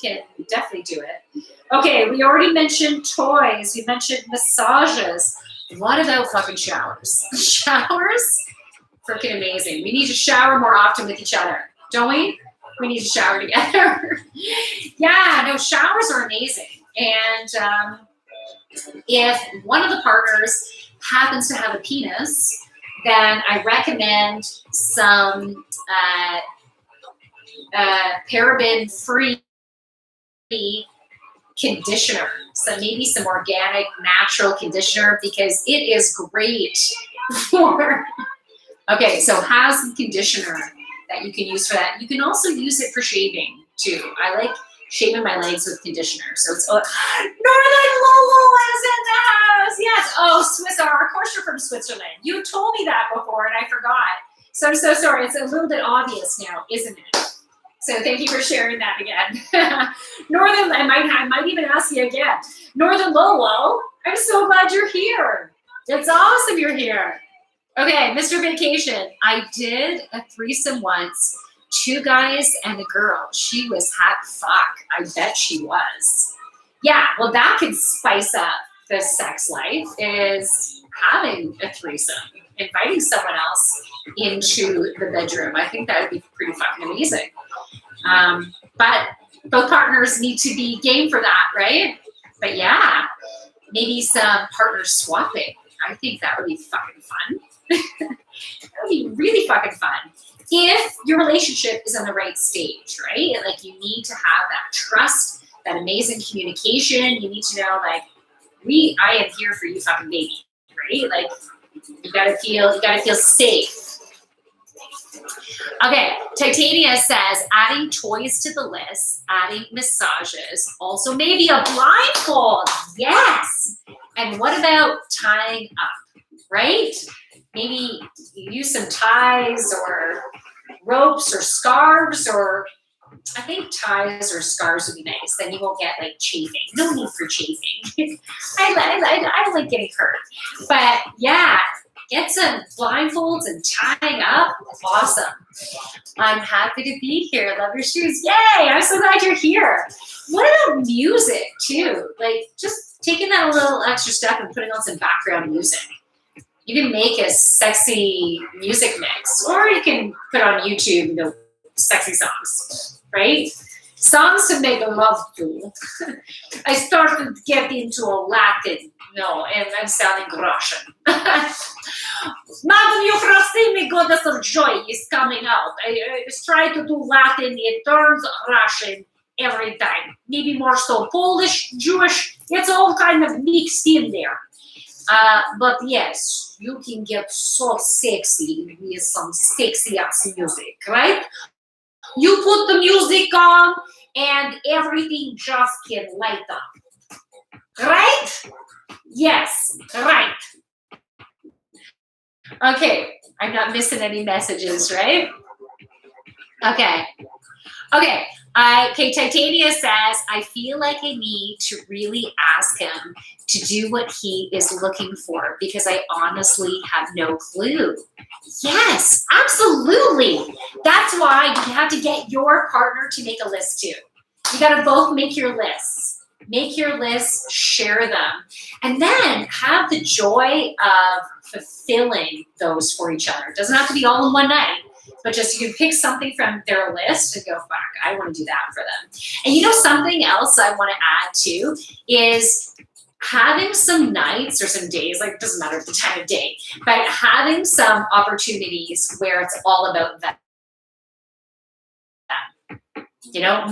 can definitely do it. Okay, we already mentioned toys. We mentioned massages. What about fucking showers? Showers? Freaking amazing. We need to shower more often with each other, don't we? We need to shower together. Yeah, no, showers are amazing. And if one of the partners happens to have a penis, then I recommend some paraben-free conditioner. So maybe some organic, natural conditioner, because it is great for. Okay, so have some conditioner that you can use for that. You can also use it for shaving too. I like shaving my legs with conditioner. So it's Northern Lolo is in the house. Yes. Oh, Swiss. Of course you're from Switzerland. You told me that before and I forgot. So I'm so sorry. It's a little bit obvious now, isn't it? So thank you for sharing that again. Northern, I might even ask you again. Northern Lolo, I'm so glad you're here. It's awesome you're here. Okay, Mr. Vacation. I did a threesome once. 2 guys and a girl. She was hot fuck. I bet she was. Yeah, well, that could spice up the sex life, is having a threesome, inviting someone else into the bedroom. I think that would be pretty fucking amazing. But both partners need to be game for that, right? But yeah, maybe some partner swapping. I think that would be fucking fun. That would be really fucking fun. If your relationship is on the right stage, right? Like you need to have that trust, that amazing communication. You need to know, like, I am here for you, fucking baby, right? Like you gotta feel safe. Okay, Titania says, adding toys to the list, adding massages, also maybe a blindfold. Yes. And what about tying up, right? Maybe you use some ties or ropes or scarves, or I think ties or scarves would be nice. Then you won't get like chafing. No need for chafing. I don't like getting hurt. But yeah, get some blindfolds and tying up. Awesome. I'm happy to be here. Love your shoes. Yay! I'm so glad you're here. What about music too? Like just taking that a little extra step and putting on some background music. You can make a sexy music mix, or you can put on YouTube, sexy songs, right? Songs to make love to. I started to get into a Latin, and I'm sounding Russian. Madam Euphrosyne, Goddess of Joy is coming out. I just try to do Latin, it turns Russian every time. Maybe more so Polish, Jewish, it's all kind of mixed in there. But yes, you can get so sexy with some sexy ass music, right? You put the music on and everything just can light up. Right? Yes, right. Okay, I'm not missing any messages, right? Okay. Titania says, I feel like I need to really ask him to do what he is looking for because I honestly have no clue. Yes, absolutely. That's why you have to get your partner to make a list too. You got to both make your lists. Make your lists, share them, and then have the joy of fulfilling those for each other. It doesn't have to be all in one night. But just you can pick something from their list and go, fuck, I want to do that for them. And something else I want to add too is having some nights or some days, like it doesn't matter the time of day, but having some opportunities where it's all about them.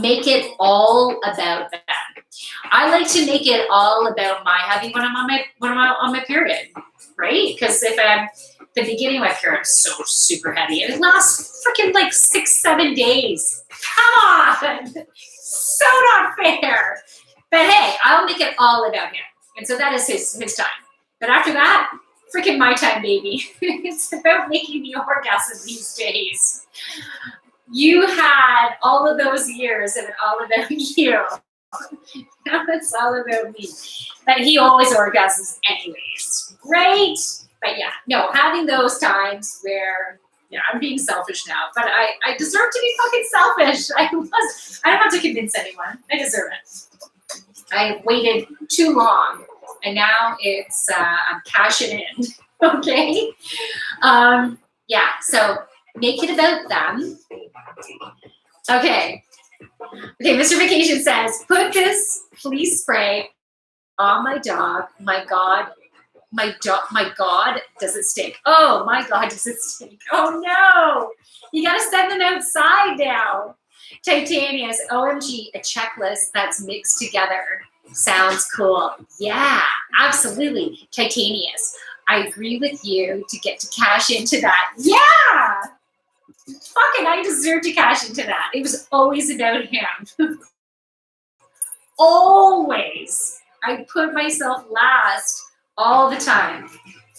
Make it all about them. I like to make it all about my heavy when I'm on my period, right? Because if I'm the beginning of my period, I'm so super heavy, and it lasts freaking like 6-7 days. Come on, so not fair. But hey, I'll make it all about him, and so that is his time. But after that, freaking my time, baby. It's about making the orgasm these days. You had all of those years, and all about you. Now it's all about me. But he always orgasms anyways. Great. But yeah, having those times where, Yeah, I'm being selfish now, but I deserve to be fucking selfish. I don't have to convince anyone. I deserve it. I waited too long, and now it's I'm cashing in. Okay. Yeah. So make it about them. Okay. Okay. Mr. Vacation says, put this fleece spray on my dog. My God, does it stink? Oh my God, does it stink? Oh no, you gotta send them outside now. Titanius, OMG, a checklist that's mixed together. Sounds cool. Yeah, absolutely. Titanius, I agree with you to get to cash into that. Yeah, fucking, I deserve to cash into that. It was always about him. Always. I put myself last all the time.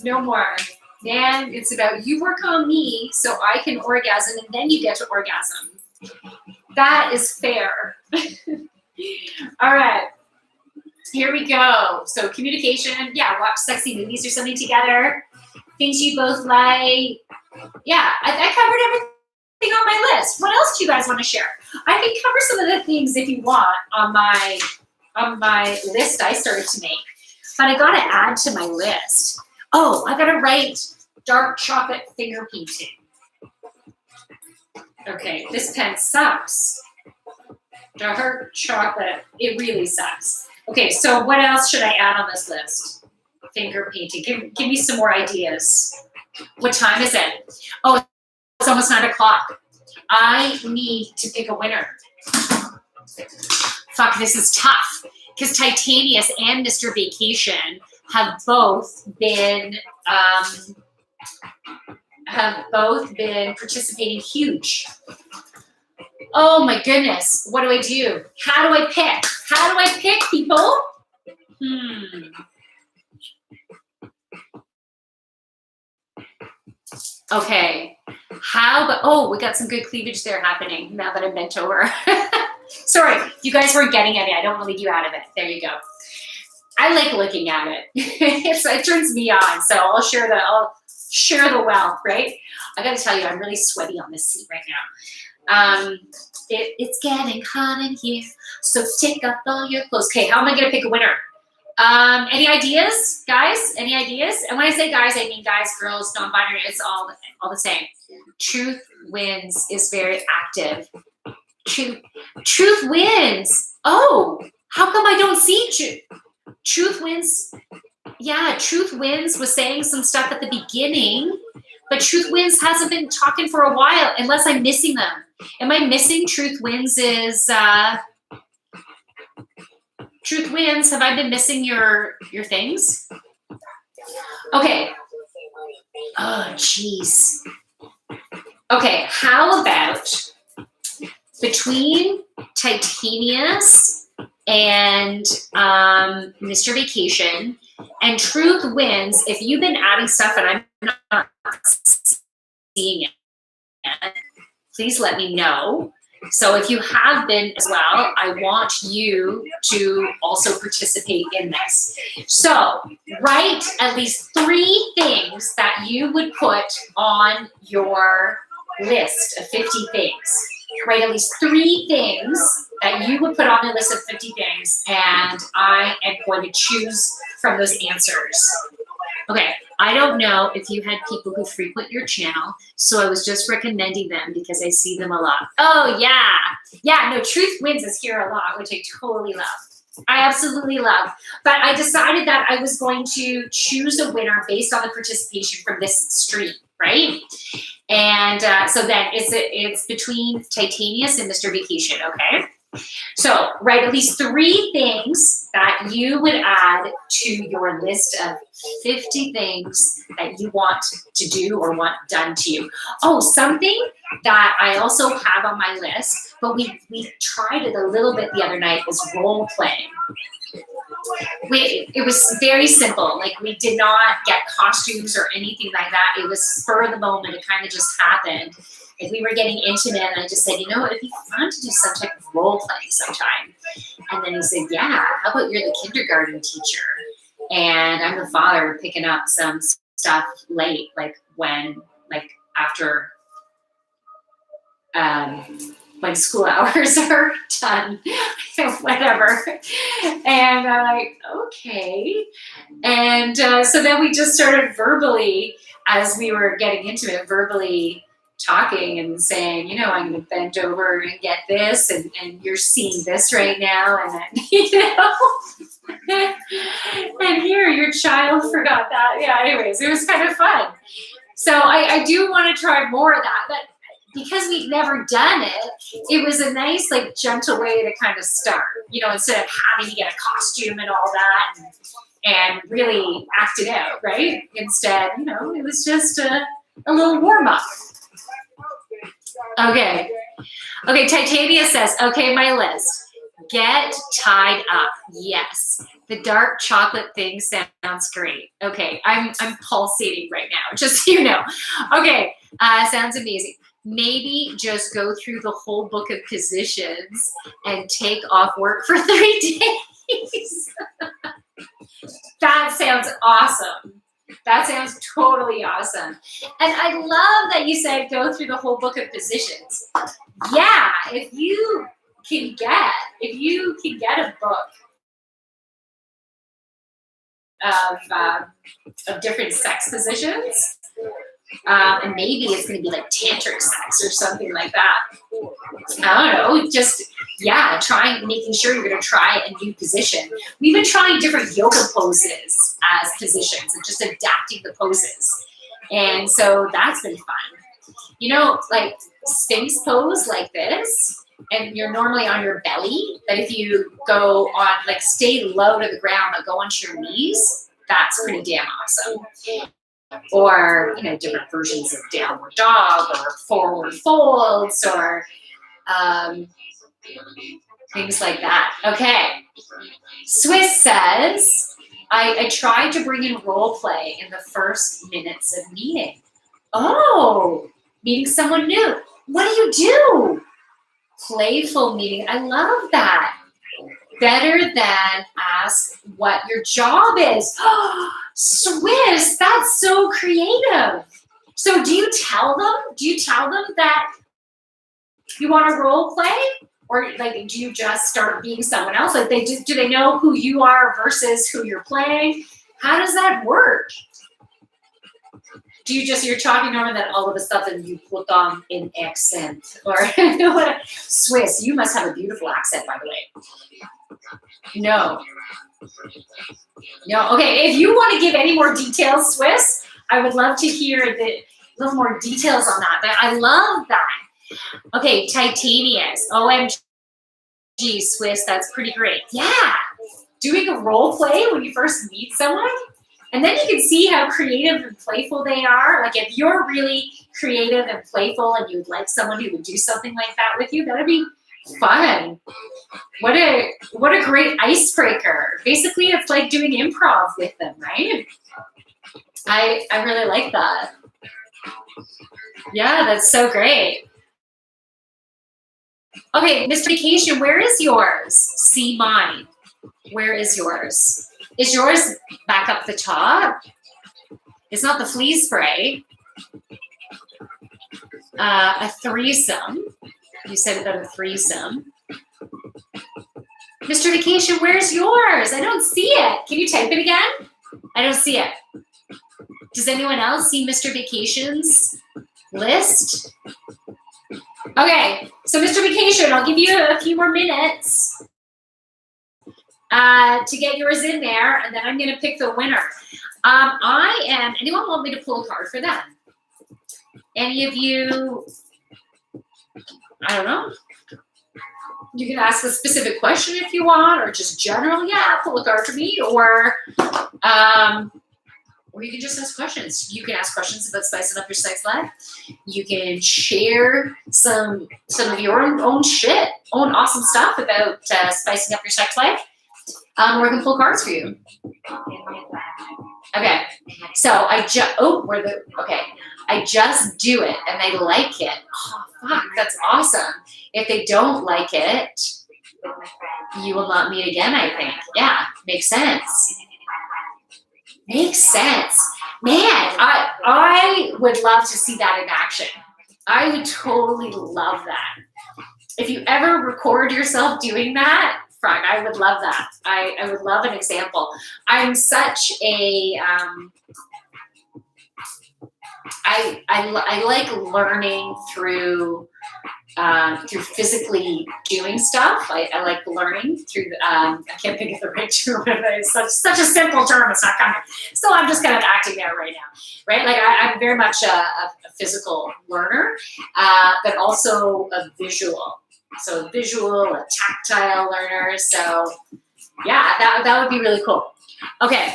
No more. Man, it's about you work on me so I can orgasm and then you get to orgasm. That is fair. All right. Here we go. So communication. Yeah, watch sexy movies or something together. Things you both like. Yeah, I covered everything on my list. What else do you guys want to share? I can cover some of the things if you want on my list I started to make. But I gotta add to my list. Oh, I gotta write dark chocolate finger painting. Okay, this pen sucks. Dark chocolate, it really sucks. Okay, so what else should I add on this list? Finger painting. Give me some more ideas. What time is it? Oh, it's almost 9 o'clock. I need to pick a winner. Fuck, this is tough. Because Titanius and Mr. Vacation have both been participating huge. Oh my goodness, what do I do? How do I pick? How do I pick, people? Okay, we got some good cleavage there happening now that I'm bent over. Sorry, you guys weren't getting at it. I don't want to leave you out of it. There you go. I like looking at it. It turns me on, so I'll share the wealth, right? I got to tell you, I'm really sweaty on this seat right now. It's getting hot in here, so take off all your clothes. Okay, how am I going to pick a winner? Any ideas, guys? Any ideas? And when I say guys, I mean guys, girls, non-binary. It's all the same. Truth Wins is very active. Truth Wins. Oh, how come I don't see Truth Wins? Yeah, Truth Wins was saying some stuff at the beginning, but Truth Wins hasn't been talking for a while, unless I'm missing them. Am I missing Truth Wins? Truth Wins, have I been missing your things? Okay. Oh, jeez. Okay, how about between Titanius and Mr. Vacation and Truth Wins, if you've been adding stuff and I'm not seeing it, please let me know. So if you have been as well, I want you to also participate in this. So write at least 3 things that you would put on your list of 50 things. Write at least 3 things that you would put on the list of 50 things, and I am going to choose from those answers. Okay, I don't know if you had people who frequent your channel, so I was just recommending them because I see them a lot. Oh, yeah. Yeah, no, Truth Wins is here a lot, which I totally love. I absolutely love. But I decided that I was going to choose a winner based on the participation from this stream, right? And so then it's between Titanius and Mr. Vacation, okay? So write at least 3 things that you would add to your list of 50 things that you want to do or want done to you. Oh, something that I also have on my list, but we tried it a little bit the other night, was role playing. It was very simple. Like, we did not get costumes or anything like that. It was spur of the moment. It kind of just happened. Like, we were getting intimate, and I just said, you know, it'd be fun to do some type of role playing sometime. And then he said, yeah, how about you're the kindergarten teacher, and I'm the father picking up some stuff late, like after when school hours are done, whatever. And I'm like, okay. And so then we just started verbally, as we were getting into it, verbally talking and saying, you know, I'm going to bend over and get this, and you're seeing this right now, and then, you know, and here your child forgot that. Yeah, anyways, it was kind of fun. So I do want to try more of that, but because we've never done it, it was a nice, like, gentle way to kind of start, you know, instead of having to get a costume and all that and really act it out, right? Instead, you know, it was just a little warm up. Okay. Okay, Titania says, okay, my list. Get tied up. Yes. The dark chocolate thing sounds great. Okay, I'm pulsating right now, just so you know. Okay, sounds amazing. Maybe just go through the whole book of positions and take off work for 3 days. That sounds awesome. That sounds totally awesome. And I love that you said go through the whole book of positions. Yeah, if you can get a book of different sex positions, and maybe it's going to be like tantric sex or something like that. I don't know, just, yeah, making sure you're going to try a new position. We've been trying different yoga poses as positions and just adapting the poses. And so that's been fun. You know, like Sphinx pose like this, and you're normally on your belly, but if you go on, like, stay low to the ground but go onto your knees, that's pretty damn awesome. Or, you know, different versions of downward dog or forward folds or things like that. Okay. Swiss says, I tried to bring in role play in the first minutes of meeting. Oh, meeting someone new. What do you do? Playful meeting. I love that. Better than ask what your job is. Swiss, that's so creative. So do you tell them that you want to role play? Or, like, do you just start being someone else? Like, do they know who you are versus who you're playing? How does that work? You're talking to them and then all of a sudden you put on an accent? Or Swiss, you must have a beautiful accent, by the way. No. Okay, if you want to give any more details, Swiss, I would love to hear a little more details on that. But I love that. Okay, Titanius. OMG, Swiss, that's pretty great. Yeah. Doing a role play when you first meet someone. And then you can see how creative and playful they are. Like, if you're really creative and playful and you'd like someone who would do something like that with you, that'd be fun. What a great icebreaker. Basically, it's like doing improv with them, right? I really like that. Yeah, that's so great. Okay, Mr. Vacation, where is yours? See mine. Where is yours? Is yours back up the top? It's not the flea spray. A threesome. You said about a threesome. Mr. Vacation, where's yours? I don't see it. Can you type it again? I don't see it. Does anyone else see Mr. Vacation's list? Okay, so Mr. Vacation, I'll give you a few more minutes to get yours in there, and then I'm going to pick the winner. Anyone want me to pull a card for them? Any of you? I don't know. You can ask a specific question if you want, or just general, yeah, pull a card for me, or you can just ask questions. You can ask questions about spicing up your sex life. You can share some of your own awesome stuff about spicing up your sex life. Or I can pull cards for you. Okay, so I just do it and they like it. Oh, fuck, that's awesome. If they don't like it, you will not meet again, I think. Yeah, makes sense. Makes sense. Man, I would love to see that in action. I would totally love that. If you ever record yourself doing that, Frank, I would love that. I would love an example. I'm such a, I like learning through physically doing stuff. I like learning through, I can't think of the right term, but it's such a simple term, it's not coming. So I'm just kind of acting there right now, right? Like I'm very much a physical learner, but also a visual. So visual, a tactile learner. So yeah, that would be really cool. Okay.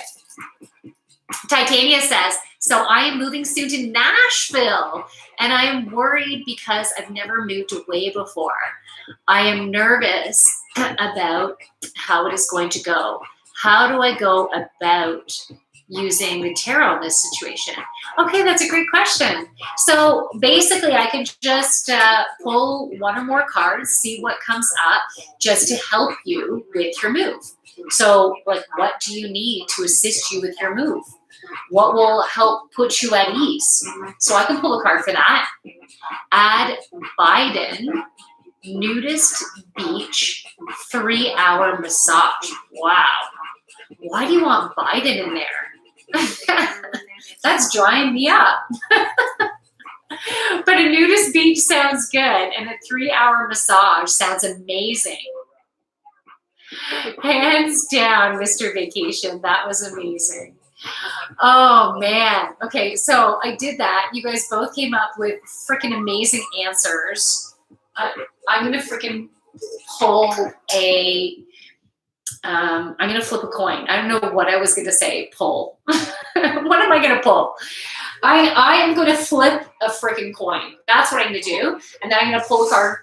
Titania says, so I am moving soon to Nashville and I am worried because I've never moved away before. I am nervous about how it is going to go. How do I go about using the tarot in this situation? Okay, that's a great question. So basically I can just pull one or more cards, see what comes up just to help you with your move. So like, what do you need to assist you with your move? What will help put you at ease? So I can pull a card for that. Add Biden, nudist beach, 3-hour massage. Wow. Why do you want Biden in there? That's drying me up. But a nudist beach sounds good, and a 3-hour massage sounds amazing. Hands down, Mr. Vacation. That was amazing. Oh man. Okay, so I did that. You guys both came up with freaking amazing answers. I'm gonna freaking pull a. I'm gonna flip a coin. I don't know what I was gonna say. Pull. What am I gonna pull? I am gonna flip a freaking coin. That's what I'm gonna do, and then I'm gonna pull a card.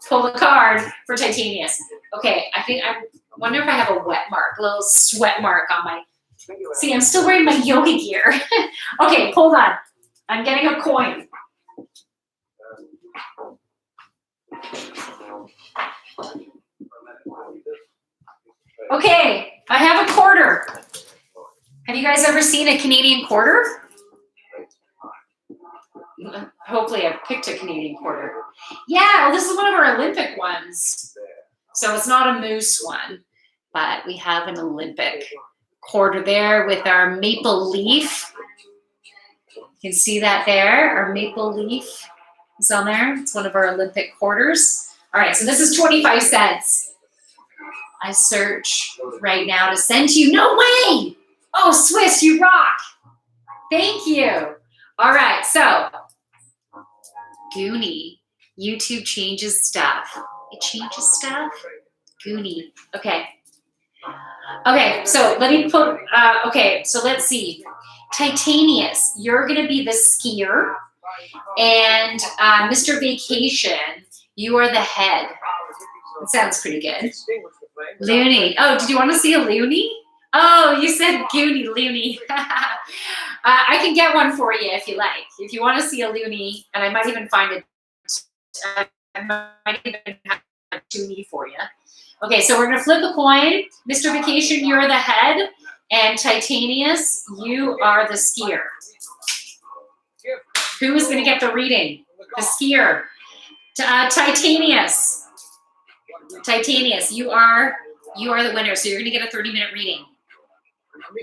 Pull a card for Titanius. Okay, I wonder if I have a wet mark, a little sweat mark on my. See, I'm still wearing my yoga gear. Okay, hold on. I'm getting a coin. Okay, I have a quarter. Have you guys ever seen a Canadian quarter? Hopefully I've picked a Canadian quarter. Yeah, well, this is one of our Olympic ones. So it's not a moose one, but we have an Olympic quarter there with our maple leaf. You can see that there. Our maple leaf is on there. It's one of our Olympic quarters. All right, so this is 25 cents. I search right now to send to you. No way! Oh, Swiss, you rock. Thank you. All right, so Yogini, YouTube changes stuff. It changes stuff? Yogini. Okay. Okay, so let me put, okay, so let's see. Titanius, you're going to be the skier. And Mr. Vacation, you are the head. It sounds pretty good. Loony. Oh, did you want to see a loony? Oh, you said Goonie, loony. I can get one for you if you like. If you want to see a loony, and I might even find it. I might even have a toonie for you. Okay, so we're going to flip a coin. Mr. Vacation, you're the head. And Titanius, you are the skier. Who is going to get the reading? The skier. Titanius. Titanius, you are the winner. So you're going to get a 30-minute reading.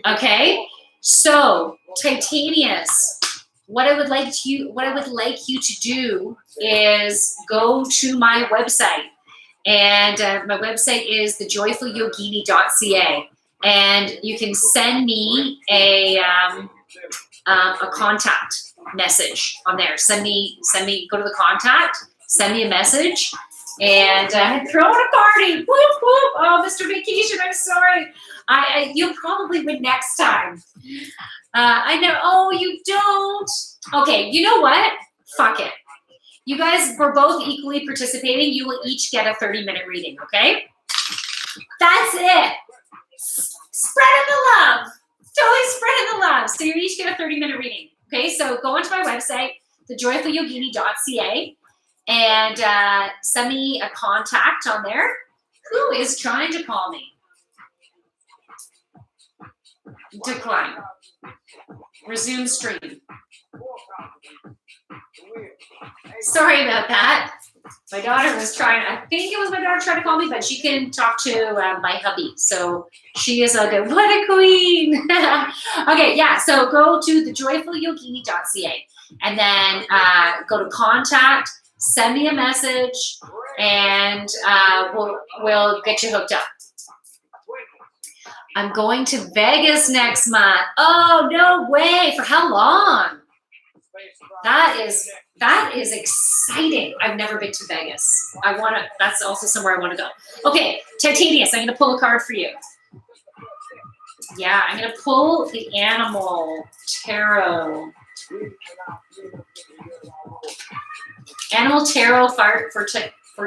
Okay? So, Titanius, what I would like you to do is go to my website. And my website is thejoyfulyogini.ca. And you can send me a contact message on there. Send me, go to the contact, send me a message, and throw in a party. Whoop, whoop. Oh, Mr. Vacation, I'm sorry. You'll probably win next time. I know. Oh, you don't. Okay, you know what? Fuck it. You guys were both equally participating. You will each get a 30-minute reading, okay? That's it. Spreading the love. Totally spreading the love. So you each get a 30-minute reading. Okay, so go onto my website, thejoyfulyogini.ca, and send me a contact on there. Who is trying to call me? Decline. Resume stream. Sorry about that. My daughter was trying, I think it was my daughter trying to call me, but she can talk to my hubby. So she is a good, what a queen. Okay, yeah, so go to thejoyfulyogini.ca and then go to contact, send me a message, and we'll get you hooked up. I'm going to Vegas next month. Oh, no way. For how long? That is exciting. I've never been to Vegas. That's also somewhere I want to go. Okay, Titanius, I'm going to pull a card for you. Yeah, I'm going to pull the Animal Tarot. Animal Tarot for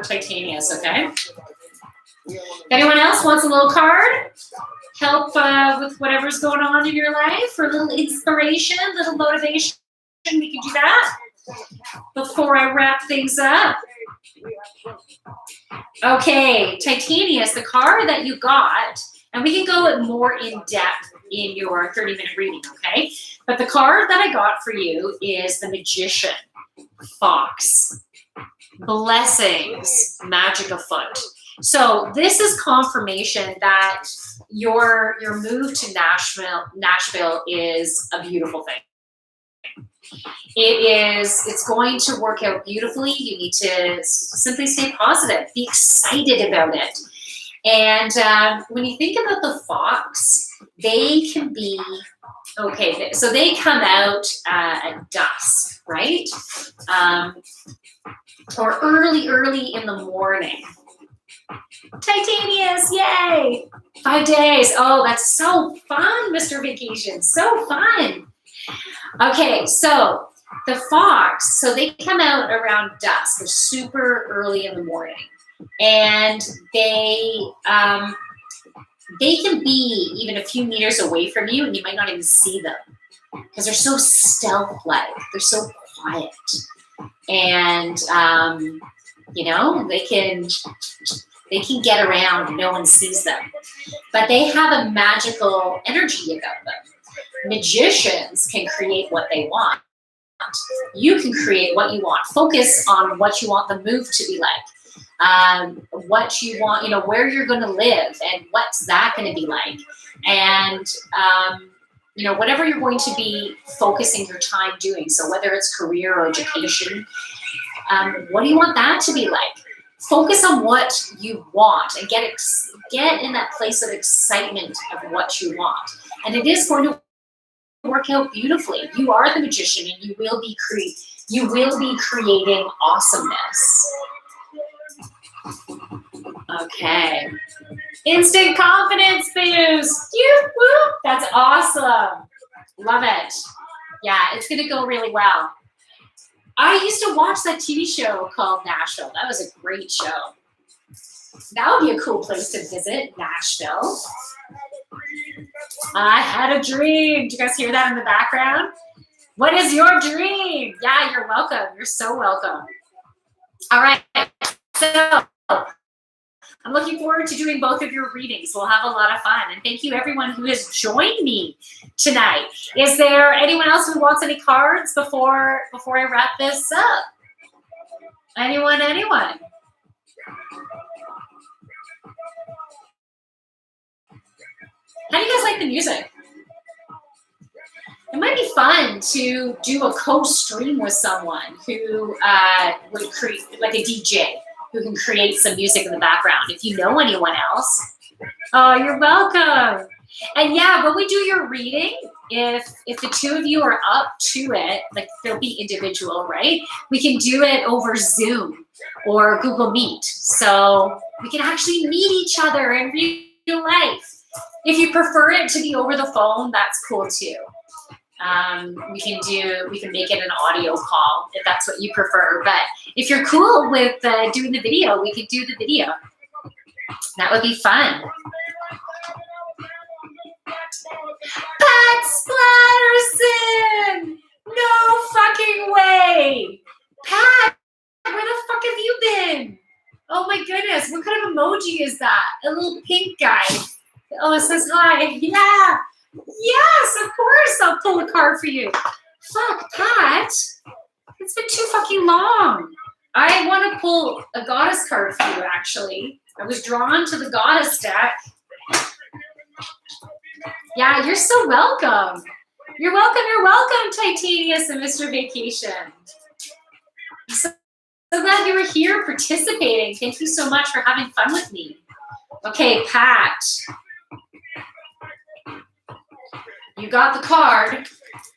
Titanius, okay? Anyone else wants a little card? Help with whatever's going on in your life, for a little inspiration, a little motivation. We can do that before I wrap things up. Okay, Titanius, the card that you got, and we can go more in depth in your 30-minute reading, okay? But the card that I got for you is the Magician, Fox, Blessings, Magic afoot. So this is confirmation that your move to Nashville is a beautiful thing. It's going to work out beautifully. You need to simply stay positive, be excited about it. And when you think about the fox, they can be, okay, so they come out at dusk, right? Or early in the morning. Titanius, yay! 5 days. Oh, that's so fun, Mr. Vacation. So fun. Okay, so the fox, so they come out around dusk. They're super early in the morning. And they can be even a few meters away from you, and you might not even see them because they're so stealth-like. They're so quiet. And, you know, they can get around and no one sees them. But they have a magical energy about them. Magicians can create what they want. You can create what you want. Focus on what you want the move to be like. What you want, you know, where you're going to live and what's that going to be like. And, you know, whatever you're going to be focusing your time doing. So whether it's career or education, what do you want that to be like? Focus on what you want and get in that place of excitement of what you want. And it is going to work out beautifully. You are the magician, and you will be creating awesomeness. Okay. Instant confidence boost. Woo! That's awesome. Love it. Yeah, it's going to go really well. I used to watch that TV show called Nashville. That was a great show. That would be a cool place to visit, Nashville. I had a dream. Do you guys hear that in the background? What is your dream? Yeah, you're welcome. You're so welcome. All right. So I'm looking forward to doing both of your readings. We'll have a lot of fun. And thank you, everyone who has joined me tonight. Is there anyone else who wants any cards before I wrap this up? Anyone? How do you guys like the music? It might be fun to do a co-stream with someone who would create, like a DJ, who can create some music in the background. If you know anyone else. Oh, you're welcome. And yeah, when we do your reading, if the two of you are up to it, like they'll be individual, right? We can do it over Zoom or Google Meet. So we can actually meet each other in real life. If you prefer it to be over the phone, that's cool too. We can make it an audio call if that's what you prefer. But if you're cool with doing the video, we could do the video. That would be fun. Pat Splatterson! No fucking way! Pat, where the fuck have you been? Oh my goodness, what kind of emoji is that? A little pink guy. Oh, it says hi. Yeah. Yes, of course I'll pull a card for you. Fuck, Pat. It's been too fucking long. I want to pull a goddess card for you, actually. I was drawn to the goddess deck. Yeah, you're so welcome. You're welcome, Titanius and Mr. Vacation. I'm so glad you were here participating. Thank you so much for having fun with me. Okay, Pat. You got the card,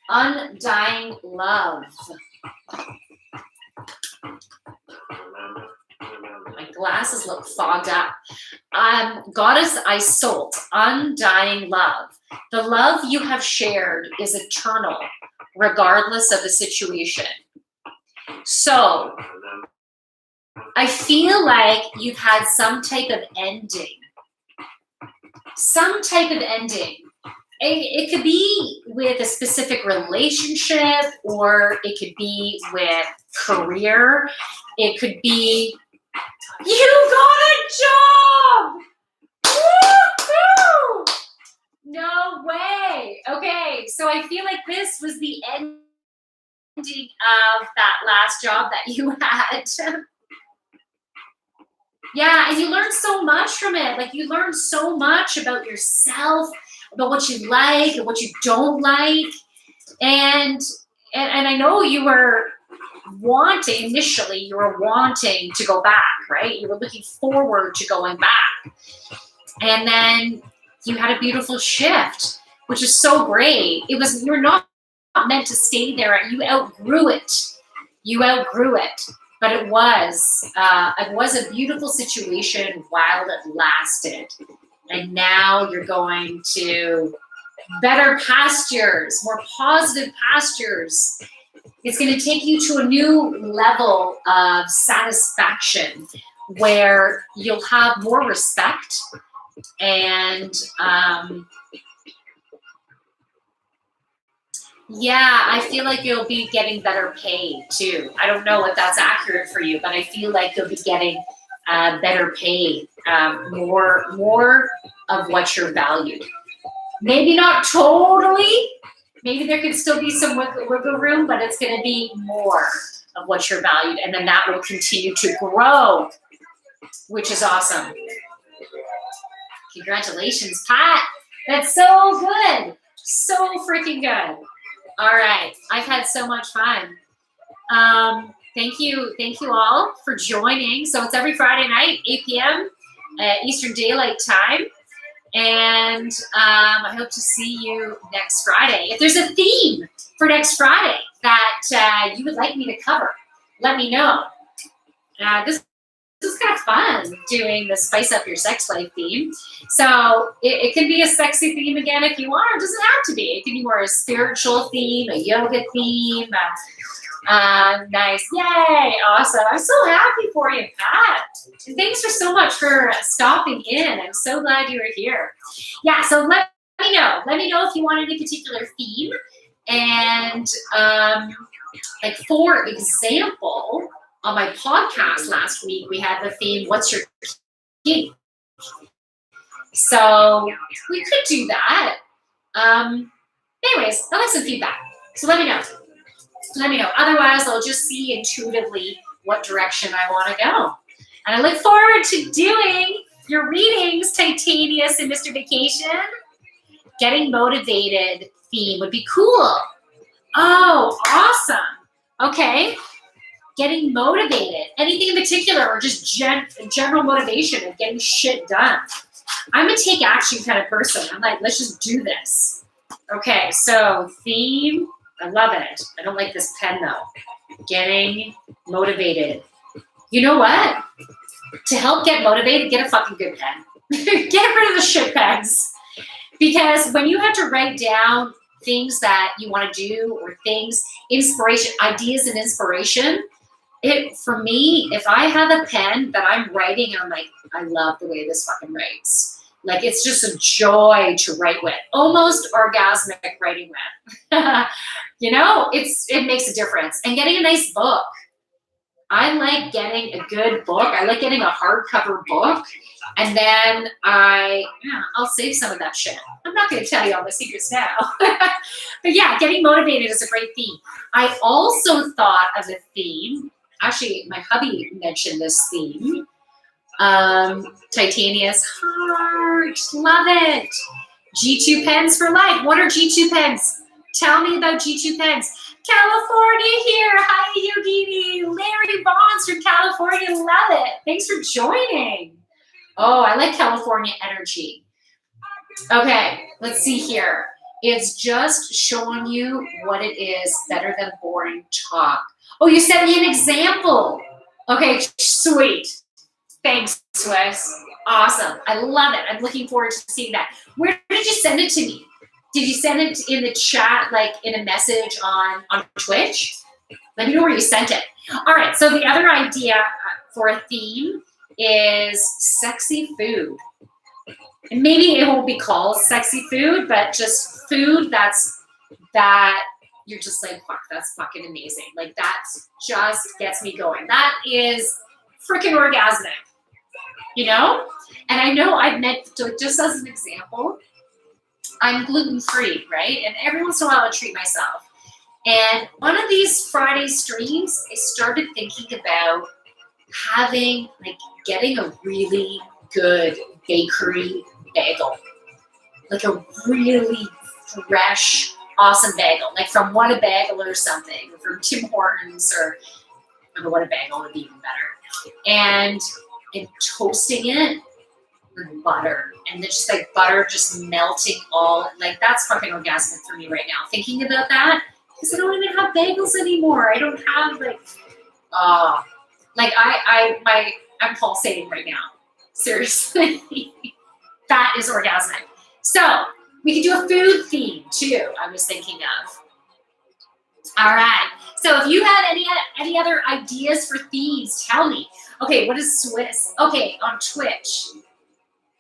Undying Love. My glasses look fogged up. Goddess Isolde, Undying Love. The love you have shared is eternal, regardless of the situation. So, I feel like you've had some type of ending. Some type of ending. It could be with a specific relationship, or it could be with career. It could be, you got a job! Woo-hoo! No way. Okay, so I feel like this was the ending of that last job that you had. Yeah, and you learned so much from it. Like, you learned so much about yourself, about what you like and what you don't like. And I know you were wanting to go back, right? You were looking forward to going back. And then you had a beautiful shift, which is so great. You're not meant to stay there. You outgrew it. But it was a beautiful situation while it lasted. And now you're going to better pastures, more positive pastures. It's going to take you to a new level of satisfaction where you'll have more respect and yeah, I feel like you'll be getting better pay too. I don't know if that's accurate for you, but I feel like you'll be getting better pay, more of what you're valued. Maybe not totally. Maybe there could still be some wiggle room, but it's going to be more of what you're valued, and then that will continue to grow, which is awesome. Congratulations, Pat. That's so good. So freaking good. All right. I've had so much fun. Thank you all for joining. So it's every Friday night, 8 p.m. Eastern Daylight Time. And I hope to see you next Friday. If there's a theme for next Friday that you would like me to cover, let me know. This is kind of fun doing the Spice Up Your Sex Life theme. So it can be a sexy theme again if you want, or it doesn't have to be. It can be more a spiritual theme, a yoga theme. Nice. Yay. Awesome. I'm so happy for you, Pat. And thanks for stopping in. I'm so glad you were here. Yeah, so let me know. Let me know if you want any particular theme. And like, for example, on my podcast last week, we had the theme, What's Your Kink? So we could do that. Anyways, I'll have some feedback. So let me know. Otherwise, I'll just see intuitively what direction I want to go. And I look forward to doing your readings, Titanius and Mr. Vacation. Getting motivated theme would be cool. Oh, awesome. Okay. Getting motivated. Anything in particular, or just general motivation of getting shit done. I'm a take action kind of person. I'm like, let's just do this. Okay, so theme. I love it. I don't like this pen though. Getting motivated. You know what? To help get motivated, get a fucking good pen. Get rid of the shit pens. Because when you have to write down things that you want to do, or things, inspiration, ideas and inspiration, for me, if I have a pen that I'm writing, I'm like, I love the way this fucking writes. Like, it's just a joy to write with. Almost orgasmic writing with. You know, it makes a difference. And getting a nice book. I like getting a good book. I like getting a hardcover book. And then I'll save some of that shit. I'm not going to tell you all the secrets now. But yeah, getting motivated is a great theme. I also thought of a theme. Actually, my hubby mentioned this theme. Titania's heart. Love it. G2 pens for life. What are G2 pens? Tell me about G2 pens. California here. Hi, Yogini. Larry Bonds from California. Love it. Thanks for joining. Oh, I like California energy. Okay, let's see here. It's just showing you what it is, better than boring talk. Oh, you sent me an example. Okay, sweet. Thanks, Swiss. Awesome. I love it. I'm looking forward to seeing that. Where did you send it to me? Did you send it in the chat, like in a message on Twitch? Let me know where you sent it. All right, so the other idea for a theme is sexy food. And maybe it won't be called sexy food, but just food that you're just like, fuck, that's fucking amazing. Like that just gets me going. That is freaking orgasmic, you know? And I know I've meant to, just as an example, I'm gluten-free, right? And every once in a while I treat myself. And one of these Friday streams, I started thinking about getting a really good bakery bagel. Like a really fresh, awesome bagel. Like from What a Bagel or something, or from Tim Hortons, or I don't know, What a Bagel would be even better. And toasting it with butter. And just like butter just melting all, like that's fucking orgasmic for me right now. Thinking about that, because I don't even have bagels anymore. I don't have I'm pulsating right now. Seriously. That is orgasmic. So we could do a food theme too, I was thinking of. All right. So if you had any other ideas for themes, tell me. Okay, what is Swiss? Okay, on Twitch.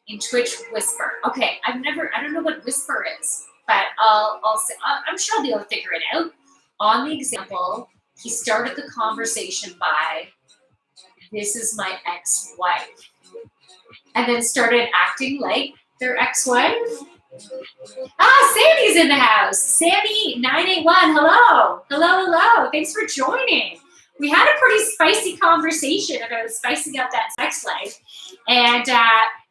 In Twitch Whisper. Okay, I don't know what Whisper is, but I'll say, I'm sure I'll be able to figure it out. On the example, he started the conversation by, this is my ex-wife. And then started acting like their ex-wife. Sandy's in the house. Sandy 981, hello. Hello. Thanks for joining. We had a pretty spicy conversation about spicing up that sex life. And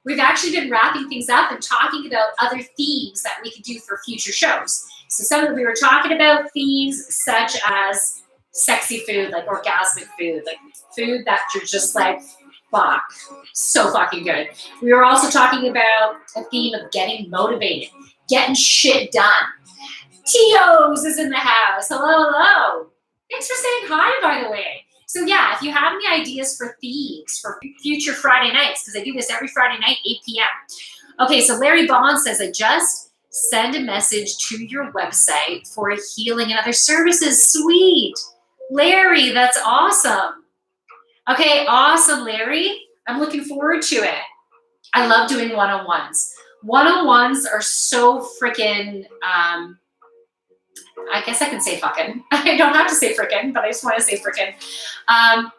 we've actually been wrapping things up and talking about other themes that we could do for future shows. So we were talking about themes such as sexy food, like orgasmic food, like food that you're just like, fuck, so fucking good. We were also talking about a theme of getting motivated, getting shit done. Tio's is in the house. Hello. Thanks for saying hi, by the way. So yeah, if you have any ideas for themes for future Friday nights, because I do this every Friday night, 8 p.m. Okay, so Larry Bond says, I just send a message to your website for healing and other services. Sweet. Larry, that's awesome. Okay, awesome, Larry. I'm looking forward to it. I love doing one-on-ones. One-on-ones are so freaking, I guess I can say fucking. I don't have to say frickin', but I just want to say frickin'.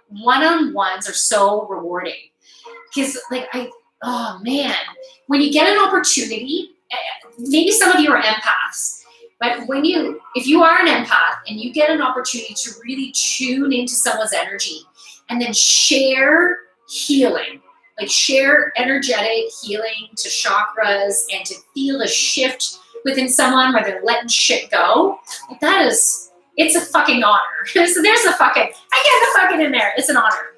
One-on-ones are so rewarding. Because, oh man, when you get an opportunity, maybe some of you are empaths, but if you are an empath and you get an opportunity to really tune into someone's energy and then share healing, like share energetic healing to chakras and to feel a shift within someone where they're letting shit go, it's a fucking honor. So there's a fucking, I get the fucking in there. It's an honor.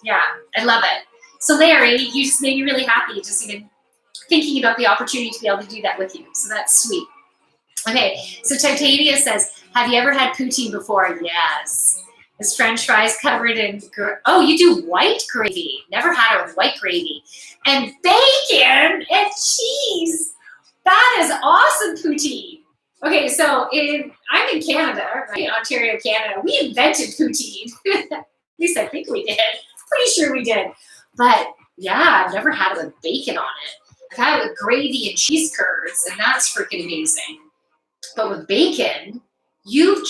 Yeah, I love it. So Larry, you just made me really happy just even thinking about the opportunity to be able to do that with you. So that's sweet. Okay, so Titania says, have you ever had poutine before? Yes. Is French fries covered in, oh, you do white gravy. Never had a white gravy. And bacon and cheese. That is awesome poutine. Okay, so I'm in Canada, right? Ontario, Canada. We invented poutine. At least I think we did. Pretty sure we did. But yeah, I've never had it with bacon on it. I've had it with gravy and cheese curds, and that's freaking amazing. But with bacon, you're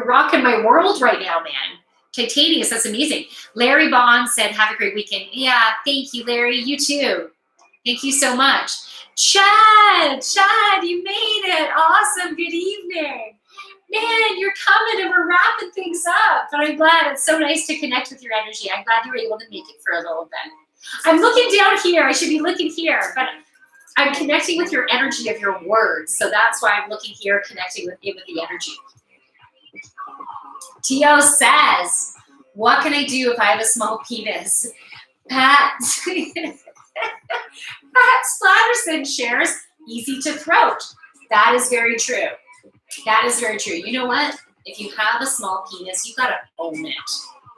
rocking my world right now, man. Titanius, that's amazing. Larry Bond said, have a great weekend. Yeah, thank you, Larry. You too. Thank you so much. Chad, you made it. Awesome. Good evening. Man, you're coming and we're wrapping things up. But I'm glad. It's so nice to connect with your energy. I'm glad you were able to make it for a little bit. I'm looking down here. I should be looking here, but I'm connecting with your energy of your words. So that's why I'm looking here, connecting with you with the energy. Tio says, what can I do if I have a small penis? Pat Splatterson shares, easy to throat. That is very true. That is very true. You know what? If you have a small penis, you gotta own it.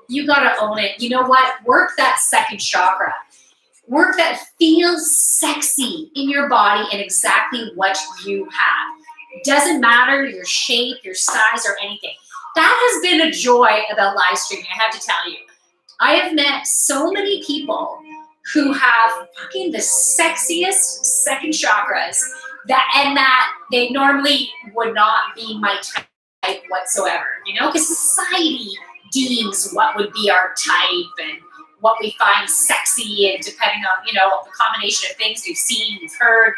You gotta own it. You know what? Work that second chakra. Work that feels sexy in your body and exactly what you have. Doesn't matter your shape, your size, or anything. That has been a joy about live streaming, I have to tell you. I have met so many people who have fucking the sexiest second chakras that they normally would not be my type whatsoever, you know, because society deems what would be our type and what we find sexy, and depending on, you know, the combination of things we've seen, we've heard,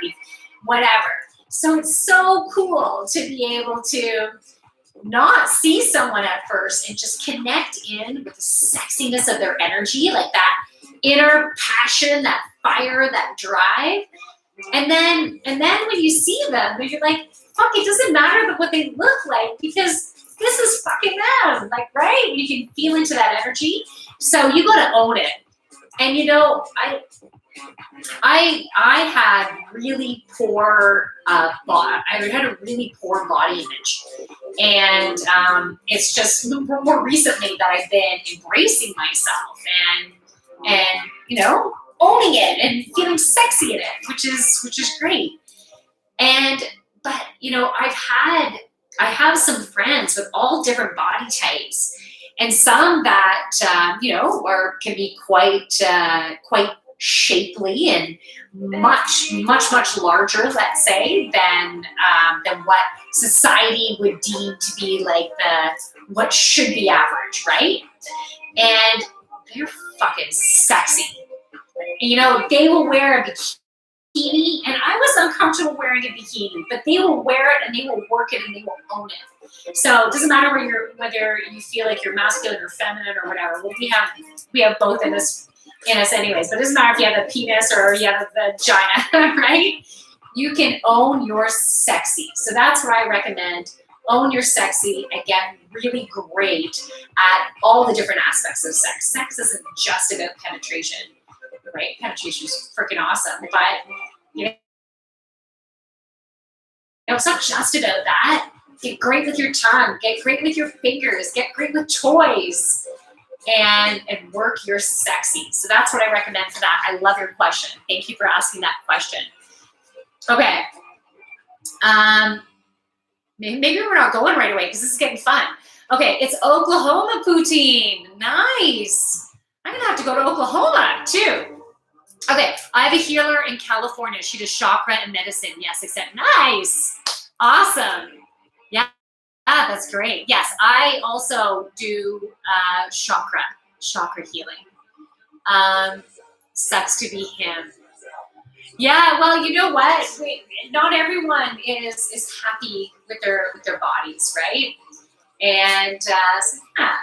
whatever. So it's so cool to be able to not see someone at first and just connect in with the sexiness of their energy, like that inner passion, that fire, that drive. And then when you see them, you're like, fuck, it doesn't matter what they look like, because this is fucking them, like, right? You can feel into that energy. So you got to own it. And you know, I had really poor I had a really poor body image, and it's just more recently that I've been embracing myself and you know, owning it and feeling sexy in it, which is great. But you know, I have some friends with all different body types, and some that you know can be quite shapely and much larger, let's say, than what society would deem to be like what should be average, right? And they're fucking sexy. You know, they will wear a bikini, and I was uncomfortable wearing a bikini, but they will wear it and they will work it and they will own it. So it doesn't matter whether you feel like you're masculine or feminine or whatever. Well, we have both in us anyways, but it doesn't matter if you have a penis or you have a vagina, right? You can own your sexy. So that's what I recommend. Own your sexy and get really great at all the different aspects of sex. Sex isn't just about penetration, right? Penetration is freaking awesome, but you know, it's not just about that. Get great with your tongue, get great with your fingers, get great with toys. And work your sexy. So that's what I recommend for that. I love your question. Thank you for asking that question. Okay. Maybe we're not going right away because this is getting fun. Okay, it's Oklahoma poutine. Nice. I'm gonna have to go to Oklahoma too. Okay, I have a healer in California. She does chakra and medicine. Yes, except nice. Awesome. Yeah. Ah, that's great. Yes, I also do chakra healing. Sucks to be him. Yeah, well, you know what? Not everyone is happy with their bodies, right? And so, yeah,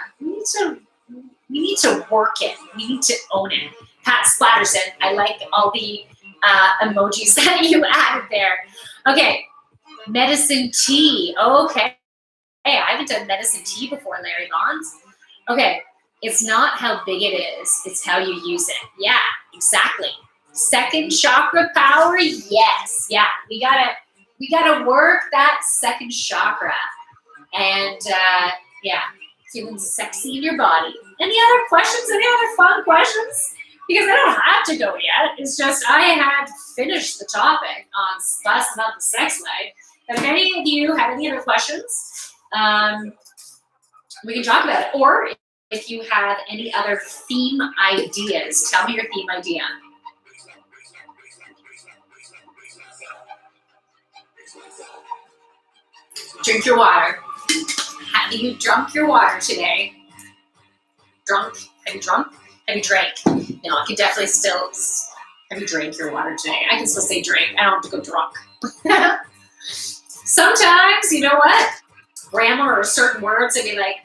we need to work it. We need to own it. Pat Splatterson, I like all the emojis that you added there. Okay, medicine tea. Okay. Hey, I haven't done medicine tea before, Larry Bonds. Okay, it's not how big it is, it's how you use it. Yeah, exactly. Second chakra power, yes. Yeah, we gotta work that second chakra. And yeah, feeling sexy in your body. Any other questions? Any other fun questions? Because I don't have to go yet. It's just I had finished the topic on busting up the sex life. But if any of you have any other questions, we can talk about it. Or if you have any other theme ideas, tell me your theme idea. Drink your water. Have you drunk your water today? drunk? Have you drunk? Have you drank? No, I can definitely still, have you drank your water today? I can still say drink. I don't have to go drunk. Sometimes, you know what? Grammar or certain words, I mean, like,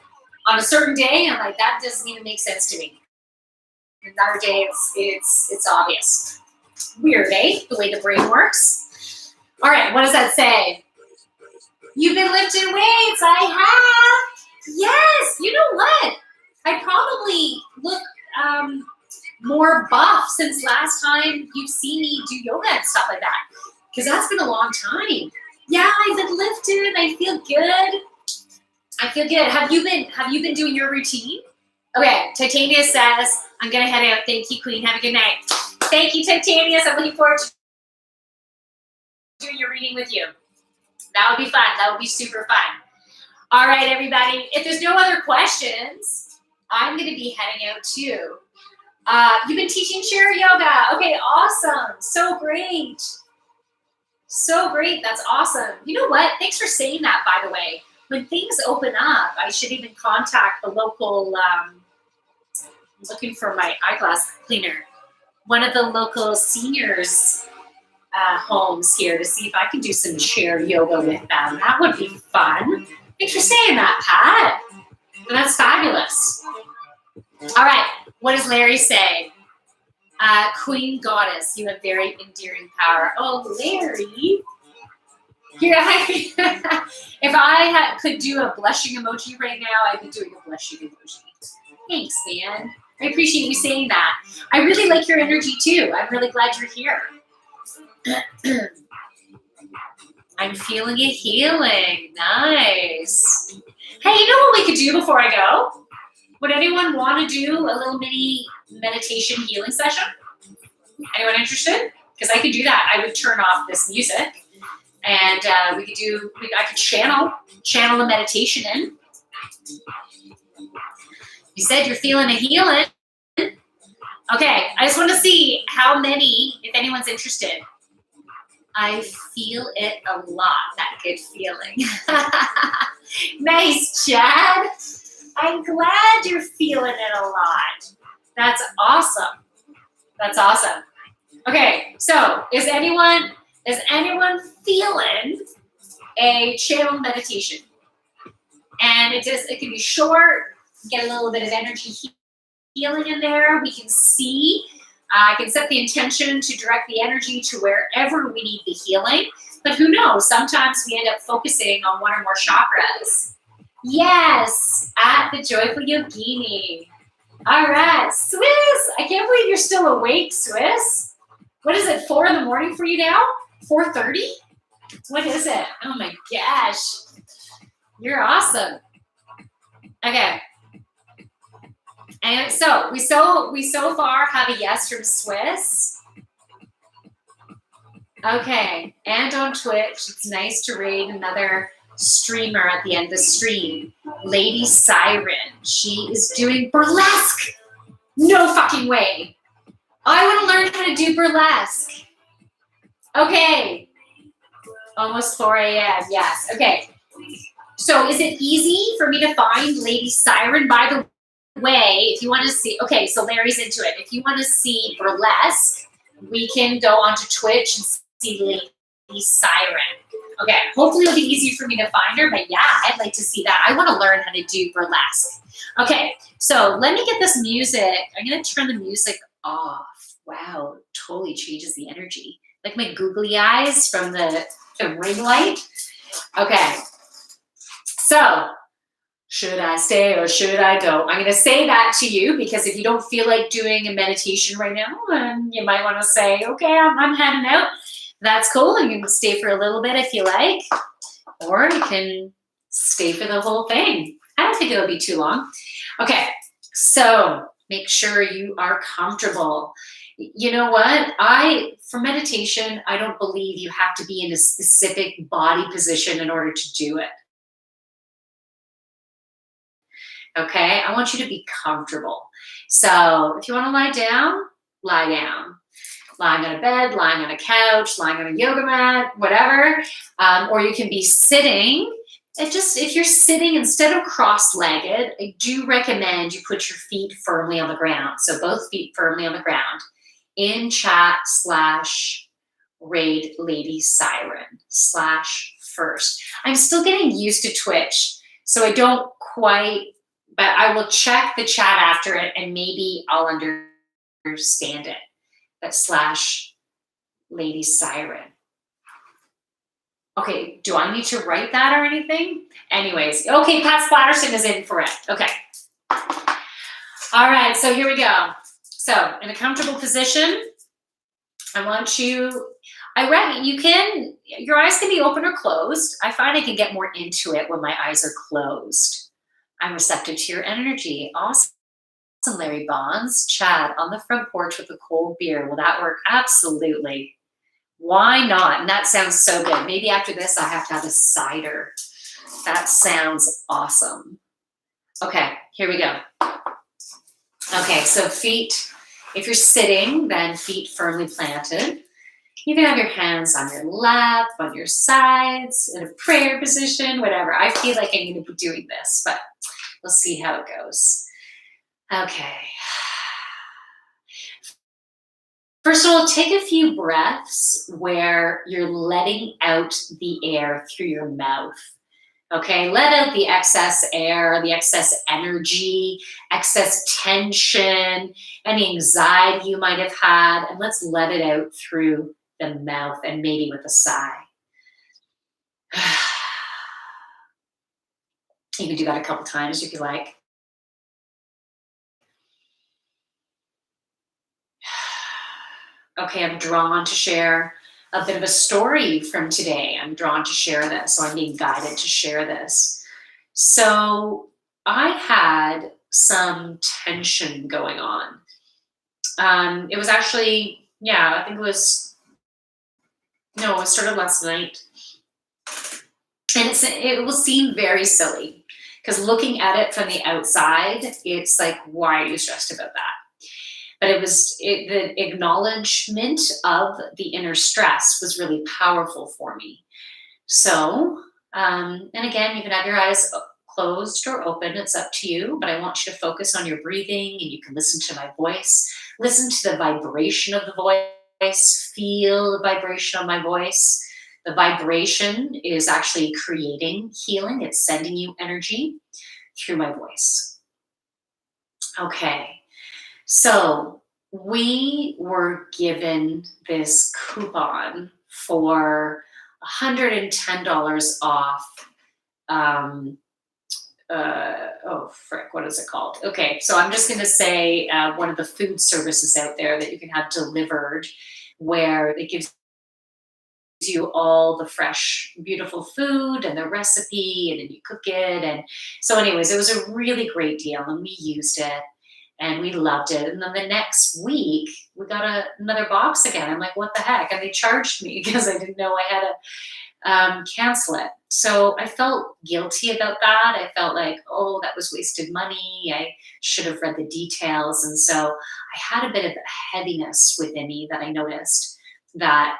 on a certain day, I'm like, that doesn't even make sense to me. Another day, it's obvious. Weird, eh? The way the brain works. All right, what does that say? You've been lifting weights. I have. Yes. You know what? I probably look more buff since last time you've seen me do yoga and stuff like that. Because that's been a long time. Yeah, I've been lifting. I feel good. I feel good. Have you been doing your routine? Okay, Titania says, I'm gonna head out. Thank you, Queen. Have a good night. Thank you, Titania. I'm looking forward to doing your reading with you. That would be fun. That would be super fun. All right, everybody. If there's no other questions, I'm gonna be heading out too. You've been teaching chair yoga. Okay, awesome. So great. So great. That's awesome. You know what? Thanks for saying that, by the way. When things open up, I should even contact the local, I'm looking for my eyeglass cleaner, one of the local seniors homes here to see if I can do some chair yoga with them. That would be fun. Thanks for saying that, Pat. And that's fabulous. All right. What does Larry say? Queen Goddess, you have very endearing power. Oh, Larry. Here, if I could do a blushing emoji right now, I'd be doing a blushing emoji. Thanks, man. I appreciate you saying that. I really like your energy too. I'm really glad you're here. I'm feeling a healing. Nice. Hey, you know what we could do before I go? Would anyone want to do a little mini meditation healing session? Anyone interested? Because I could do that. I would turn off this music. And I could channel a meditation in. You said you're feeling a healing. Okay, I just want to see how many, if anyone's interested. I feel it a lot, that good feeling. Nice, Chad. I'm glad you're feeling it a lot. That's awesome. That's awesome. Okay, so is anyone feeling a channel meditation? And it can be short, get a little bit of energy healing in there. We can see, I can set the intention to direct the energy to wherever we need the healing. But who knows? Sometimes we end up focusing on one or more chakras. Yes, at the Joyful Yogini. All right, Swiss. I can't believe you're still awake, Swiss. What is it, 4 in the morning for you now? 4:30? What is it? Oh my gosh. You're awesome. Okay. And so we so far have a yes from Swiss. Okay. And on Twitch, it's nice to raid another streamer at the end of the stream. Lady Siren. She is doing burlesque. No fucking way. I want to learn how to do burlesque. Okay. Almost 4 a.m. Yes. Okay. So is it easy for me to find Lady Siren? By the way, if you want to see, okay, so Larry's into it. If you want to see burlesque, we can go onto Twitch and see Lady Siren. Okay, hopefully it'll be easier for me to find her, but yeah, I'd like to see that. I want to learn how to do burlesque. Okay, so let me get this music. I'm going to turn the music off. Wow, totally changes the energy. Like my googly eyes from the ring light. Okay, so should I stay or should I go? I'm going to say that to you because if you don't feel like doing a meditation right now, then you might want to say, okay, I'm heading out. That's cool. You can stay for a little bit if you like, or you can stay for the whole thing. I don't think it'll be too long. Okay, so make sure you are comfortable. You know what? For meditation, I don't believe you have to be in a specific body position in order to do it. Okay, I want you to be comfortable. So if you want to lie down, lie down. Lying on a bed, lying on a couch, lying on a yoga mat, whatever. Or you can be sitting if you're sitting instead of cross-legged, I do recommend you put your feet firmly on the ground. So both feet firmly on the ground in chat slash raid lady siren slash first. I'm still getting used to Twitch, so I don't quite, but I will check the chat after it and maybe I'll understand it. But slash lady siren. Okay, do I need to write that or anything? Anyways, okay, Pat Splatterson is in for it. Okay. All right, so here we go. So in a comfortable position, I want you, your eyes can be open or closed. I find I can get more into it when my eyes are closed. I'm receptive to your energy. Awesome, Larry Bonds. Chad, on the front porch with a cold beer. Will that work? Absolutely. Why not? And that sounds so good. Maybe after this, I have to have a cider. That sounds awesome. Okay, here we go. Okay, so feet, if you're sitting, then feet firmly planted. You can have your hands on your lap, on your sides, in a prayer position, whatever. I feel like I'm going to be doing this, but we'll see how it goes. Okay. First of all, take a few breaths where you're letting out the air through your mouth. Okay, let out the excess air, the excess energy, excess tension, any anxiety you might have had, and let's let it out through the mouth and maybe with a sigh. You can do that a couple times if you like. Okay, I'm drawn to share a bit of a story from today. I'm drawn to share this, so I'm being guided to share this. So I had some tension going on. It was actually, I think it was started last night. And it will seem very silly because looking at it from the outside, it's like, why are you stressed about that? But the acknowledgement of the inner stress was really powerful for me. So, and again, you can have your eyes closed or open, it's up to you, but I want you to focus on your breathing and you can listen to my voice, listen to the vibration of the voice, feel the vibration of my voice. The vibration is actually creating healing. It's sending you energy through my voice. Okay. So we were given this coupon for $110 off. What is it called? Okay, so I'm just going to say one of the food services out there that you can have delivered, where it gives you all the fresh, beautiful food and the recipe, and then you cook it. And so, anyways, it was a really great deal, and we used it. And we loved it. And then the next week, we got another box again. I'm like, what the heck? And they charged me because I didn't know I had to cancel it. So I felt guilty about that. I felt like, oh, that was wasted money. I should have read the details. And so I had a bit of a heaviness within me that I noticed that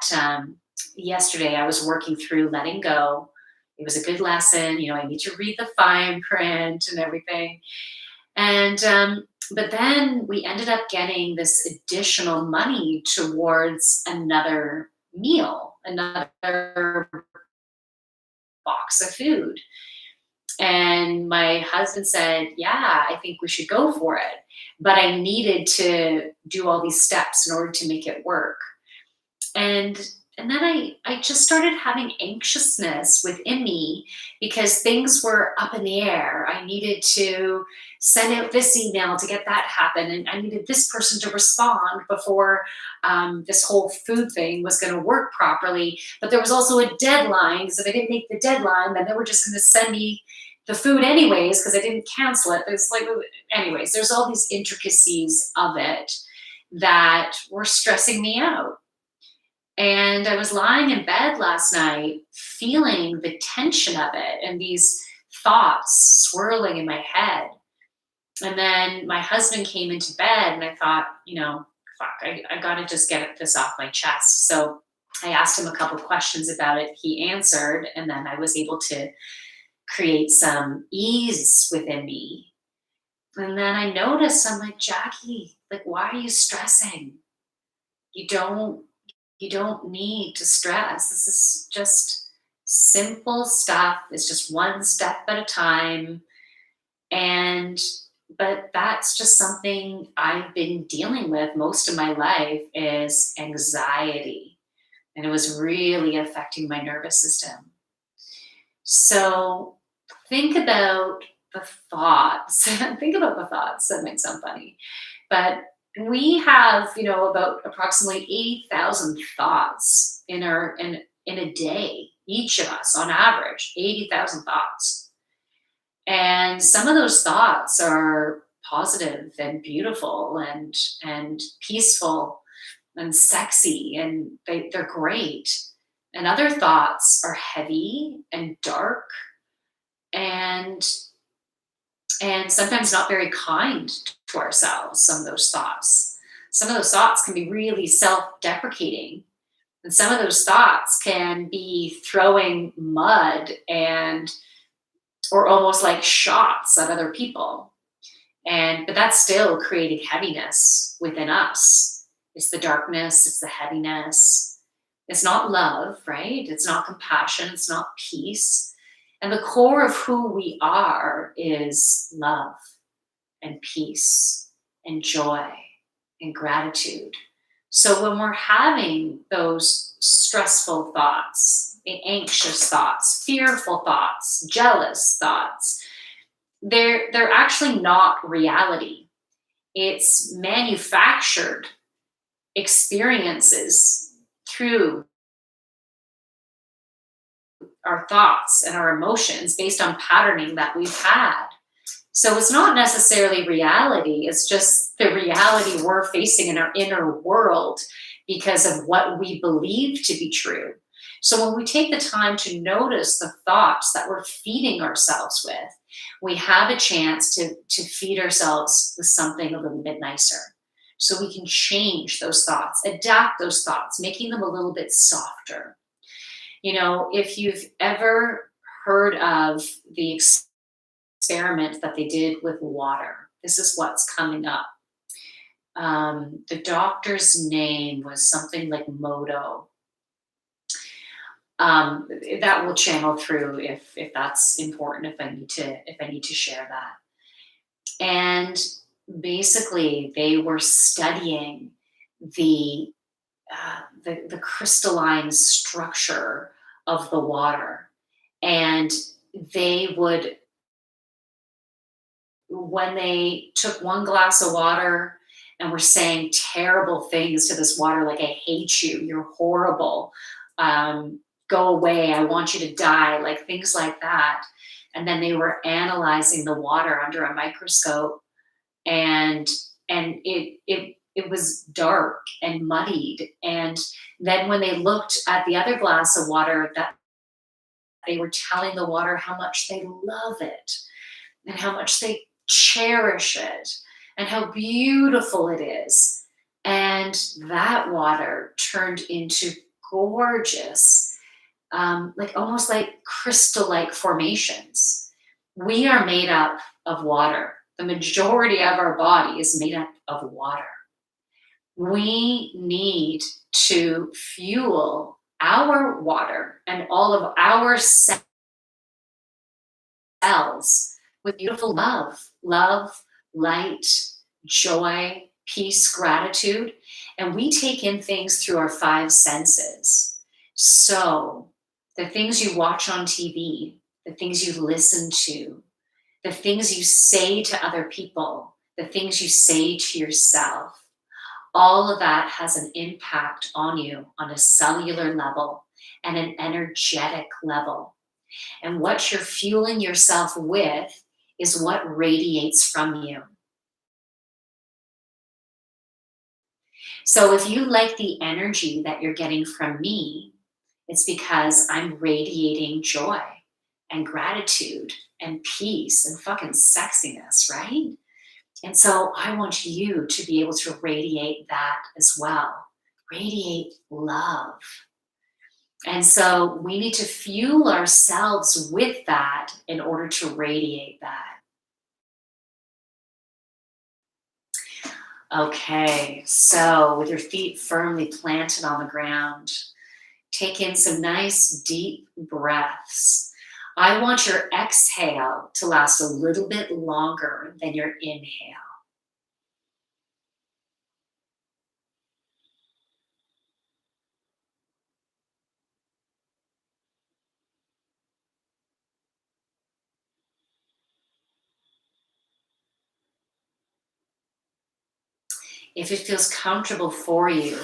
yesterday I was working through letting go. It was a good lesson. I need to read the fine print and everything. And but then we ended up getting this additional money towards another meal, another box of food. And my husband said, yeah, I think we should go for it. But I needed to do all these steps in order to make it work. And then I just started having anxiousness within me because things were up in the air. I needed to send out this email to get that happen. And I needed this person to respond before this whole food thing was going to work properly. But there was also a deadline, because if I didn't make the deadline, then they were just going to send me the food anyways because I didn't cancel it. Anyways, there's all these intricacies of it that were stressing me out. And I was lying in bed last night feeling the tension of it and these thoughts swirling in my head. And then my husband came into bed and I thought, I got to just get this off my chest. So I asked him a couple of questions about it. He answered, and then I was able to create some ease within me. And then I noticed, I'm like, Jackie, like, why are you stressing? You don't, you don't need to stress. This is just simple stuff. It's just one step at a time. And, but that's just something I've been dealing with most of my life is anxiety. And it was really affecting my nervous system. So think about the thoughts. Think about the thoughts. That might sound funny, but we have, about approximately 80,000 thoughts in a day. Each of us, on average, 80,000 thoughts. And some of those thoughts are positive and beautiful and peaceful and sexy, and they're great. And other thoughts are heavy and dark and sometimes not very kind to ourselves. Some of those thoughts can be really self-deprecating, and some of those thoughts can be throwing mud and or almost like shots at other people. But that's still creating heaviness within us. It's the darkness, it's the heaviness. It's not love, right? It's not compassion, it's not peace. And the core of who we are is love and peace and joy and gratitude. So when we're having those stressful thoughts, anxious thoughts, fearful thoughts, jealous thoughts, they're actually not reality. It's manufactured experiences through our thoughts and our emotions based on patterning that we've had. So it's not necessarily reality, it's just the reality we're facing in our inner world because of what we believe to be true. So when we take the time to notice the thoughts that we're feeding ourselves with, we have a chance to feed ourselves with something a little bit nicer. So we can change those thoughts, adapt those thoughts, making them a little bit softer. If you've ever heard of the experiment that they did with water, this is what's coming up. The doctor's name was something like Modo. That will channel through if that's important, if I need to share that. And basically, they were studying the crystalline structure of the water, and they would, when they took one glass of water and were saying terrible things to this water, like, I hate you, you're horrible, go away, I want you to die, like things like that. And then they were analyzing the water under a microscope, and it was dark and muddied. And then when they looked at the other glass of water, that they were telling the water how much they love it and how much they cherish it and how beautiful it is. And that water turned into gorgeous, almost like crystal-like formations. We are made up of water. The majority of our body is made up of water. We need to fuel our water and all of our cells with beautiful love, light, joy, peace, gratitude. And we take in things through our five senses. So the things you watch on TV, the things you listen to, the things you say to other people, the things you say to yourself, all of that has an impact on you on a cellular level and an energetic level. And what you're fueling yourself with is what radiates from you. So if you like the energy that you're getting from me, it's because I'm radiating joy and gratitude and peace and fucking sexiness, right? And so I want you to be able to radiate that as well. Radiate love. And so we need to fuel ourselves with that in order to radiate that. Okay, so with your feet firmly planted on the ground, take in some nice deep breaths. I want your exhale to last a little bit longer than your inhale. If it feels comfortable for you,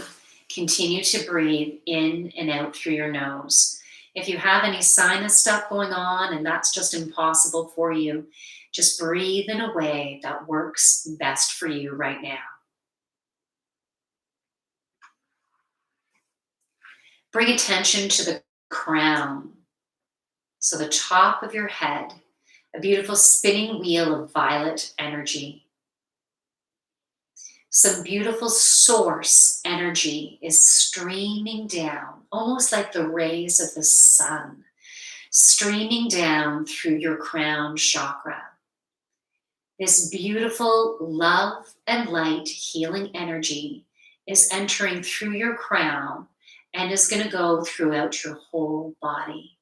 continue to breathe in and out through your nose. If you have any sinus stuff going on and that's just impossible for you, just breathe in a way that works best for you right now. Bring attention to the crown. So the top of your head, a beautiful spinning wheel of violet energy. Some beautiful source energy is streaming down, almost like the rays of the sun, streaming down through your crown chakra. This beautiful love and light healing energy is entering through your crown and is going to go throughout your whole body.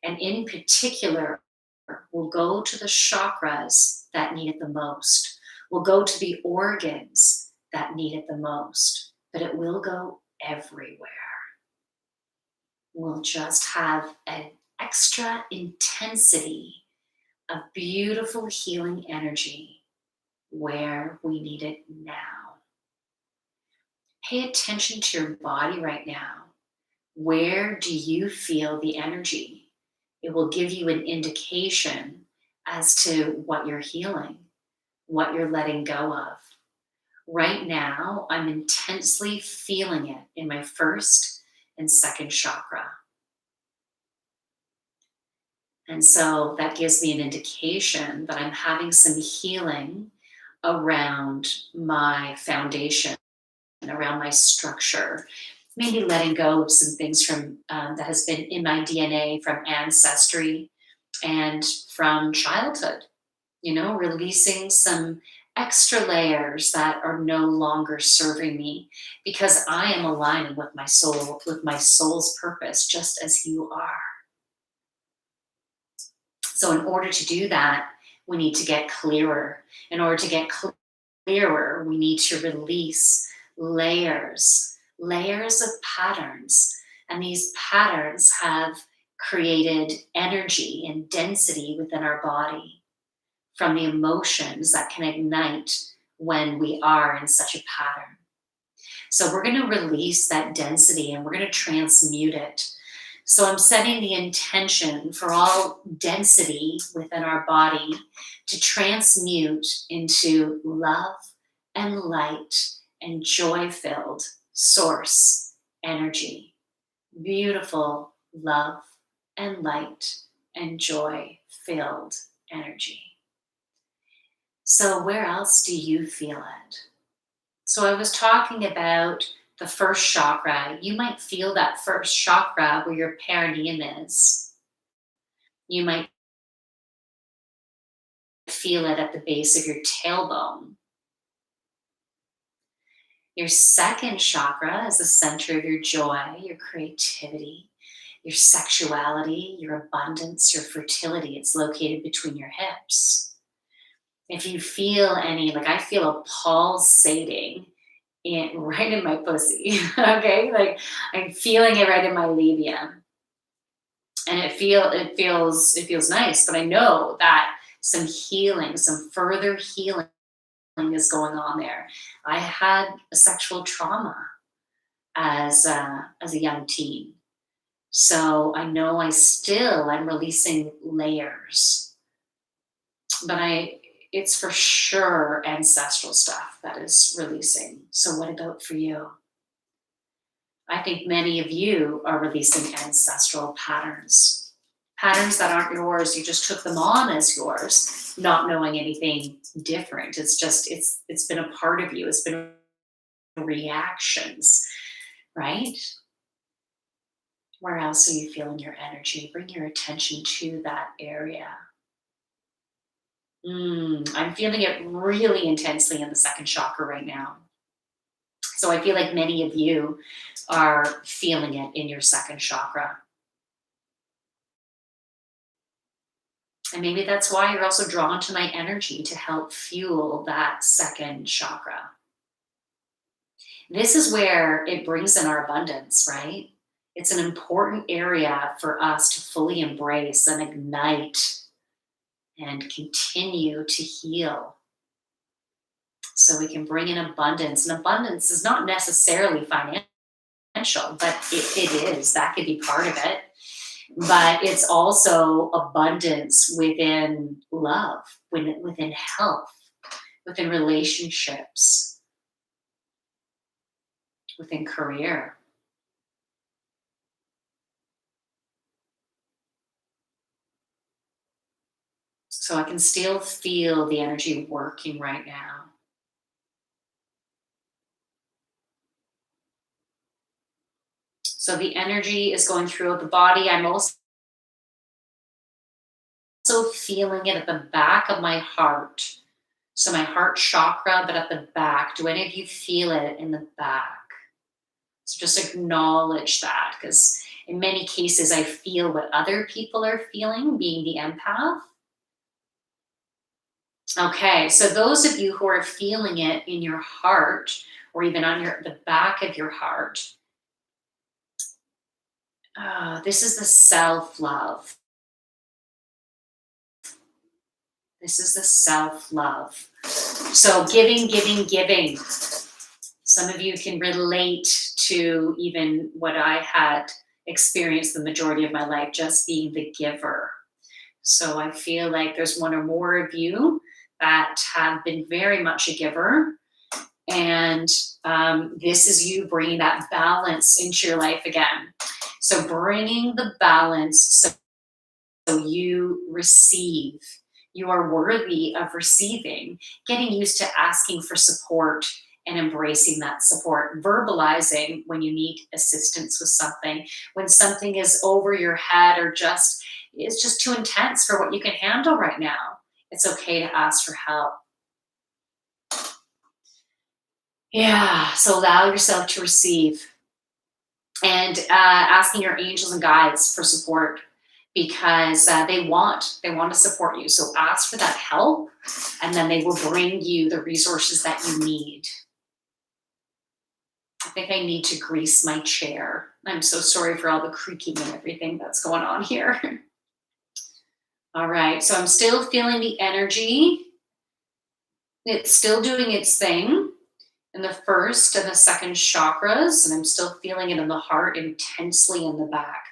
And in particular, will go to the chakras that need it the most, will go to the organs that need it the most, but it will go everywhere. We'll just have an extra intensity of beautiful healing energy where we need it now. Pay attention to your body right now. Where do you feel the energy? It will give you an indication as to what you're healing, what you're letting go of. Right now, I'm intensely feeling it in my first and second chakra. And so that gives me an indication that I'm having some healing around my foundation, around my structure, maybe letting go of some things from that has been in my DNA from ancestry and from childhood, releasing some extra layers that are no longer serving me because I am aligning with my soul, with my soul's purpose, just as you are. So in order to do that, we need to get clearer. In order to get clearer, we need to release layers of patterns. And these patterns have created energy and density within our body from the emotions that can ignite when we are in such a pattern. So we're going to release that density and we're going to transmute it. So I'm setting the intention for all density within our body to transmute into love and light and joy-filled source energy. Beautiful love and light and joy-filled energy. So where else do you feel it? So I was talking about the first chakra. You might feel that first chakra where your perineum is. You might feel it at the base of your tailbone. Your second chakra is the center of your joy, your creativity, your sexuality, your abundance, your fertility. It's located between your hips. If you feel any, like I feel a pulsating right in my pussy, okay? Like I'm feeling it right in my labia. And it feels nice, but I know that some healing, some further healing is going on there. I had a sexual trauma as a young teen. So I know I'm releasing layers, but it's for sure ancestral stuff that is releasing. So what about for you? I think many of you are releasing ancestral patterns that aren't yours. You just took them on as yours, not knowing anything different. It's been a part of you. It's been reactions, right? Where else are you feeling your energy? Bring your attention to that area. I'm feeling it really intensely in the second chakra right now. So I feel like many of you are feeling it in your second chakra. And maybe that's why you're also drawn to my energy to help fuel that second chakra. This is where it brings in our abundance, right? It's an important area for us to fully embrace and ignite and continue to heal so we can bring in abundance. And abundance is not necessarily financial, but it is. That could be part of it. But it's also abundance within love, within health, within relationships, within career. So I can still feel the energy working right now. So the energy is going throughout the body. I'm also feeling it at the back of my heart. So my heart chakra, but at the back. Do any of you feel it in the back? So just acknowledge that, because in many cases I feel what other people are feeling, being the empath. Okay, so those of you who are feeling it in your heart, or even on the back of your heart, this is the self-love. This is the self-love. So giving, giving, giving. Some of you can relate to even what I had experienced the majority of my life, just being the giver. So I feel like there's one or more of you that have been very much a giver. And this is you bringing that balance into your life again. So bringing the balance so you receive. You are worthy of receiving, getting used to asking for support and embracing that support, verbalizing when you need assistance with something, when something is over your head or it's just too intense for what you can handle right now. It's okay to ask for help. Yeah, so allow yourself to receive and asking your angels and guides for support, because they want to support you. So ask for that help, and then they will bring you the resources that you need. I think I need to grease my chair. I'm so sorry for all the creaking and everything that's going on here. All right, so I'm still feeling the energy. It's still doing its thing in the first and the second chakras, and I'm still feeling it in the heart intensely in the back.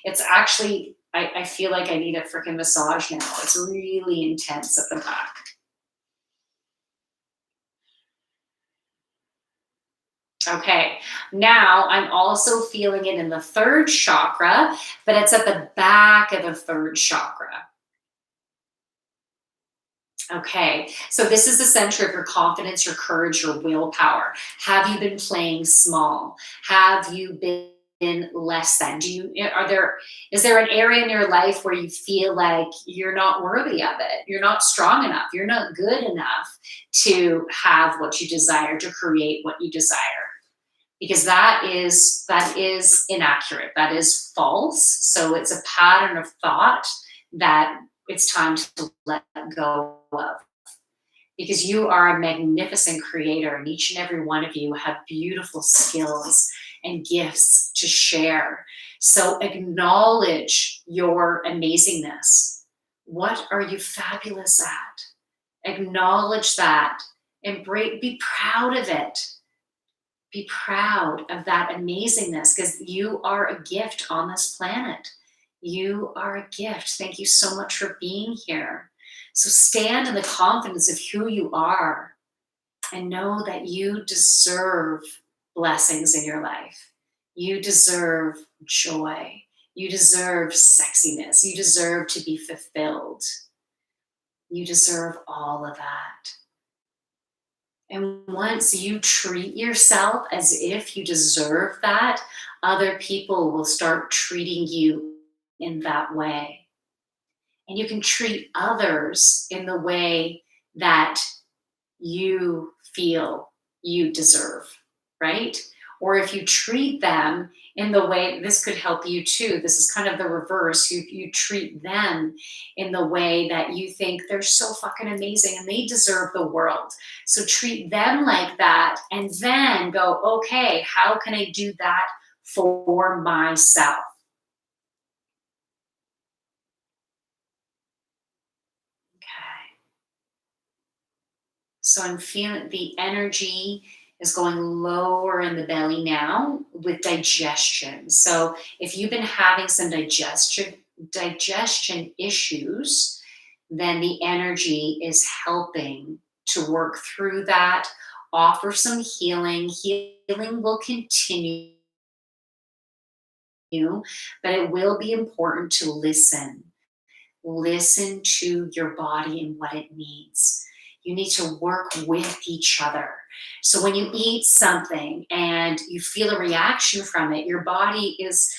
It's actually, I feel like I need a freaking massage now. It's really intense at the back. Okay, now I'm also feeling it in the third chakra, but it's at the back of the third chakra. Okay, so this is the center of your confidence, your courage, your willpower. Have you been playing small? Have you been less than? Is there an area in your life where you feel like you're not worthy of it? You're not strong enough. You're not good enough to have what you desire, to create what you desire. Because that is inaccurate. That is false. So it's a pattern of thought that it's time to let go of, because you are a magnificent creator, and each and every one of you have beautiful skills and gifts to share. So acknowledge your amazingness. What are you fabulous at? Acknowledge that. Be proud of it. Be proud of that amazingness, because you are a gift on this planet. You are a gift. Thank you so much for being here. So stand in the confidence of who you are and know that you deserve blessings in your life. You deserve joy. You deserve sexiness. You deserve to be fulfilled. You deserve all of that. And once you treat yourself as if you deserve that, other people will start treating you in that way. And you can treat others in the way that you feel you deserve, right? Or if you treat them in the way, this could help you too. This is kind of the reverse. You treat them in the way that you think they're so fucking amazing and they deserve the world. So treat them like that and then go, okay, how can I do that for myself? Okay. So I'm feeling the energy is going lower in the belly now with digestion. So if you've been having some digestion issues, then the energy is helping to work through that, offer some healing. Healing will continue, but it will be important to listen. Listen to your body and what it needs. You need to work with each other. So when you eat something and you feel a reaction from it, your body is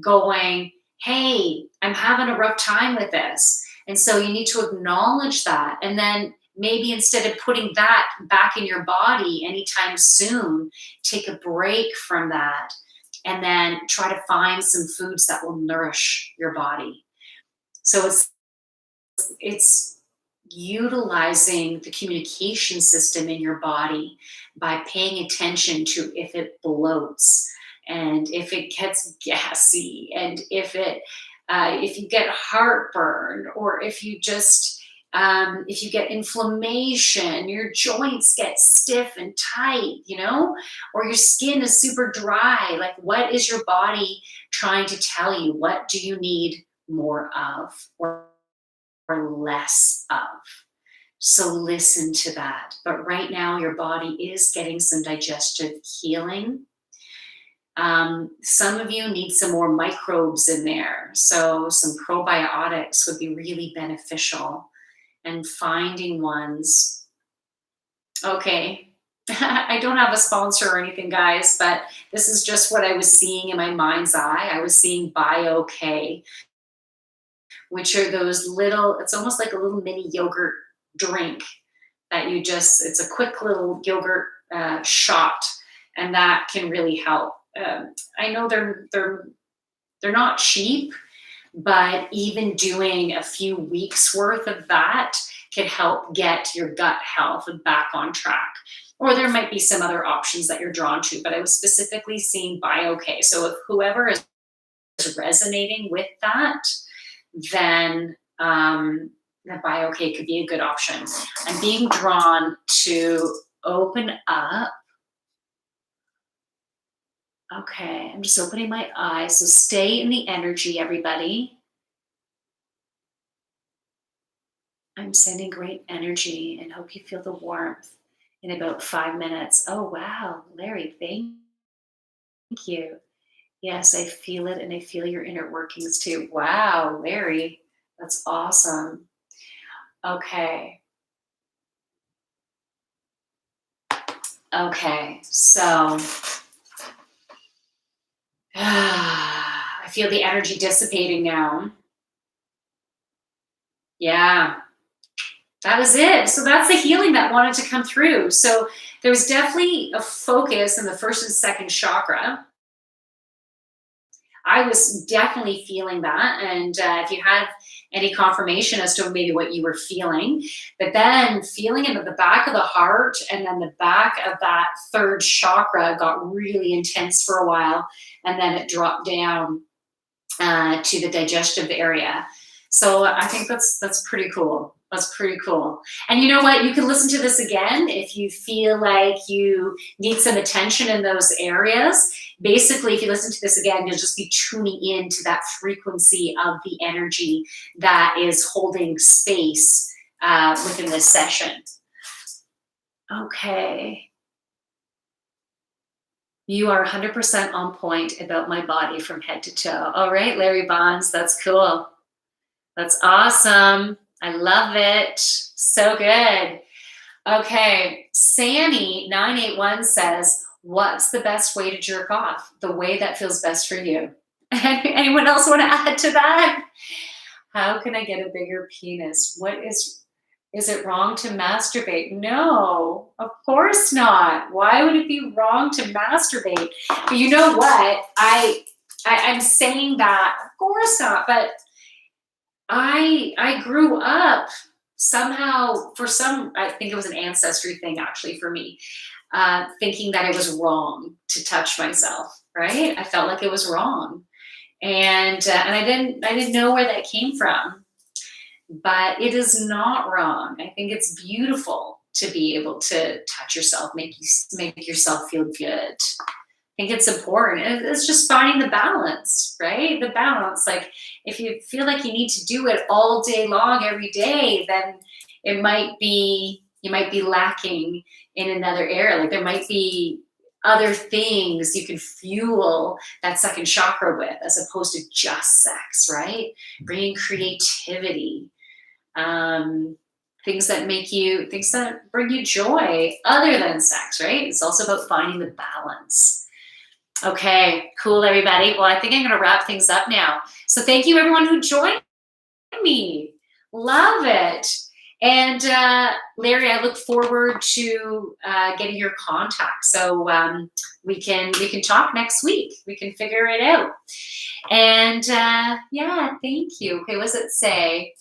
going, hey, I'm having a rough time with this. And so you need to acknowledge that. And then maybe instead of putting that back in your body anytime soon, take a break from that and then try to find some foods that will nourish your body. So it's utilizing the communication system in your body by paying attention to if it bloats and if it gets gassy and if you get heartburn or if you just if you get inflammation, your joints get stiff and tight, or your skin is super dry. Like, what is your body trying to tell you? What do you need more of, or less of? So listen to that. But right now, your body is getting some digestive healing. Some of you need some more microbes in there. So some probiotics would be really beneficial, and finding ones. Okay. I don't have a sponsor or anything, guys, but this is just what I was seeing in my mind's eye. I was seeing BioK, which are those little, it's almost like a little mini yogurt drink that it's a quick little yogurt shot, and that can really help. I know they're not cheap, but even doing a few weeks worth of that can help get your gut health back on track. Or there might be some other options that you're drawn to, but I was specifically seeing BioK. So if whoever is resonating with that, then the BioK could be a good option. I'm being drawn to open up. Okay, I'm just opening my eyes. So stay in the energy, everybody. I'm sending great energy and hope you feel the warmth in about 5 minutes. Oh, wow, Larry, thank you. Yes, I feel it and I feel your inner workings too. Wow, Larry, that's awesome. Okay. Okay, so I feel the energy dissipating now. Yeah, that was it. So that's the healing that wanted to come through. So there was definitely a focus in the first and second chakra. I was definitely feeling that. And if you had any confirmation as to maybe what you were feeling, but then feeling it at the back of the heart and then the back of that third chakra got really intense for a while. And then it dropped down to the digestive area. So I think that's pretty cool. That's pretty cool. And you know what? You can listen to this again if you feel like you need some attention in those areas. Basically, if you listen to this again, you'll just be tuning into that frequency of the energy that is holding space within this session. Okay. You are 100% on point about my body from head to toe. All right, Larry Bonds, that's cool. That's awesome. I love it. So good. Okay, Sanny 981 says, what's the best way to jerk off? The way that feels best for you. Anyone else want to add to that? How can I get a bigger penis? Is it wrong to masturbate? No, of course not. Why would it be wrong to masturbate? But you know what? I'm saying that, of course not, but I grew up somehow, I think it was an ancestry thing actually for me, thinking that it was wrong to touch myself, right? I felt like it was wrong. And I didn't know where that came from, but it is not wrong. I think it's beautiful to be able to touch yourself, make yourself feel good. I think it's important. It's just finding the balance, right? The balance. Like if you feel like you need to do it all day long, every day, then you might be lacking in another area. Like there might be other things you can fuel that second chakra with, as opposed to just sex, right? Bringing creativity, things that bring you joy other than sex, right? It's also about finding the balance. Okay, cool, everybody. Well, I think I'm going to wrap things up now. So thank you, everyone who joined me. Love it. And Larry, I look forward to getting your contact. So we can talk next week. We can figure it out. And yeah, thank you. Okay, what does it say?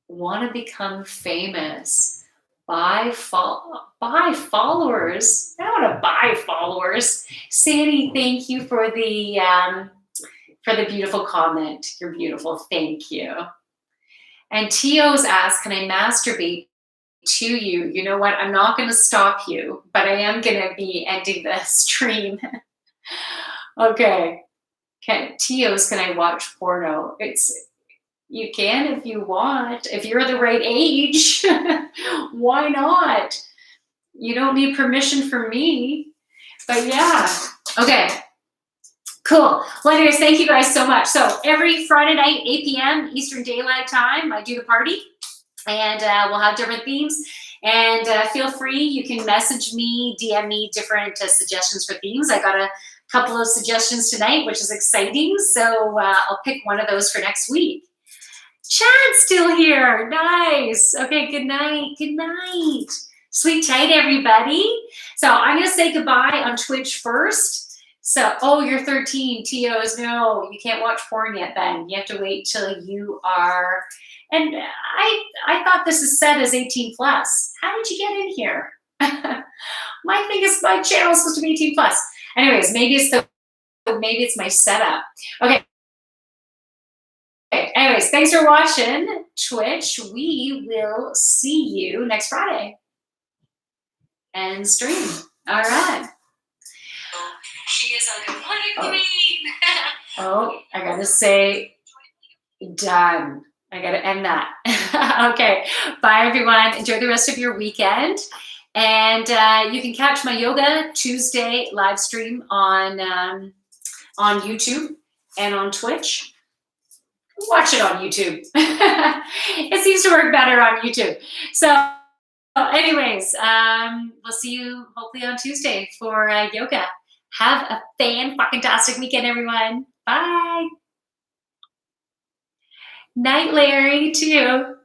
Want to become famous? Buy followers. I want to buy followers. Sandy, thank you for the beautiful comment. You're beautiful. Thank you. And Tio's asked, can I masturbate to you? You know what? I'm not going to stop you, but I am going to be ending the stream. Okay. Tio's, can I watch porno? You can if you want. If you're the right age, why not? You don't need permission from me. But yeah. Okay. Cool. Well, anyways, thank you guys so much. So every Friday night, 8 p.m. Eastern Daylight Time, I do the party. And we'll have different themes. And feel free. You can message me, DM me different suggestions for themes. I got a couple of suggestions tonight, which is exciting. So I'll pick one of those for next week. Chad's still here. Nice. Okay, good night. Good night. Sleep tight, everybody. So I'm going to say goodbye on Twitch first. So, oh, you're 13. TOs, no, you can't watch porn yet then. You have to wait till you are, and I thought this is set as 18 plus. How did you get in here? My channel is supposed to be 18 plus. Anyways, maybe it's my setup. Okay. Anyways, thanks for watching Twitch. We will see you next Friday. And stream. All right. She is a good queen. Oh, I gotta say, done. I gotta end that. Okay. Bye, everyone. Enjoy the rest of your weekend. And you can catch my Yoga Tuesday live stream on YouTube and on Twitch. Watch it on YouTube. It seems to work better on YouTube. So anyways, we'll see you hopefully on Tuesday for yoga. Have a fan-fucking-tastic weekend, everyone. Bye. Night, Larry, too.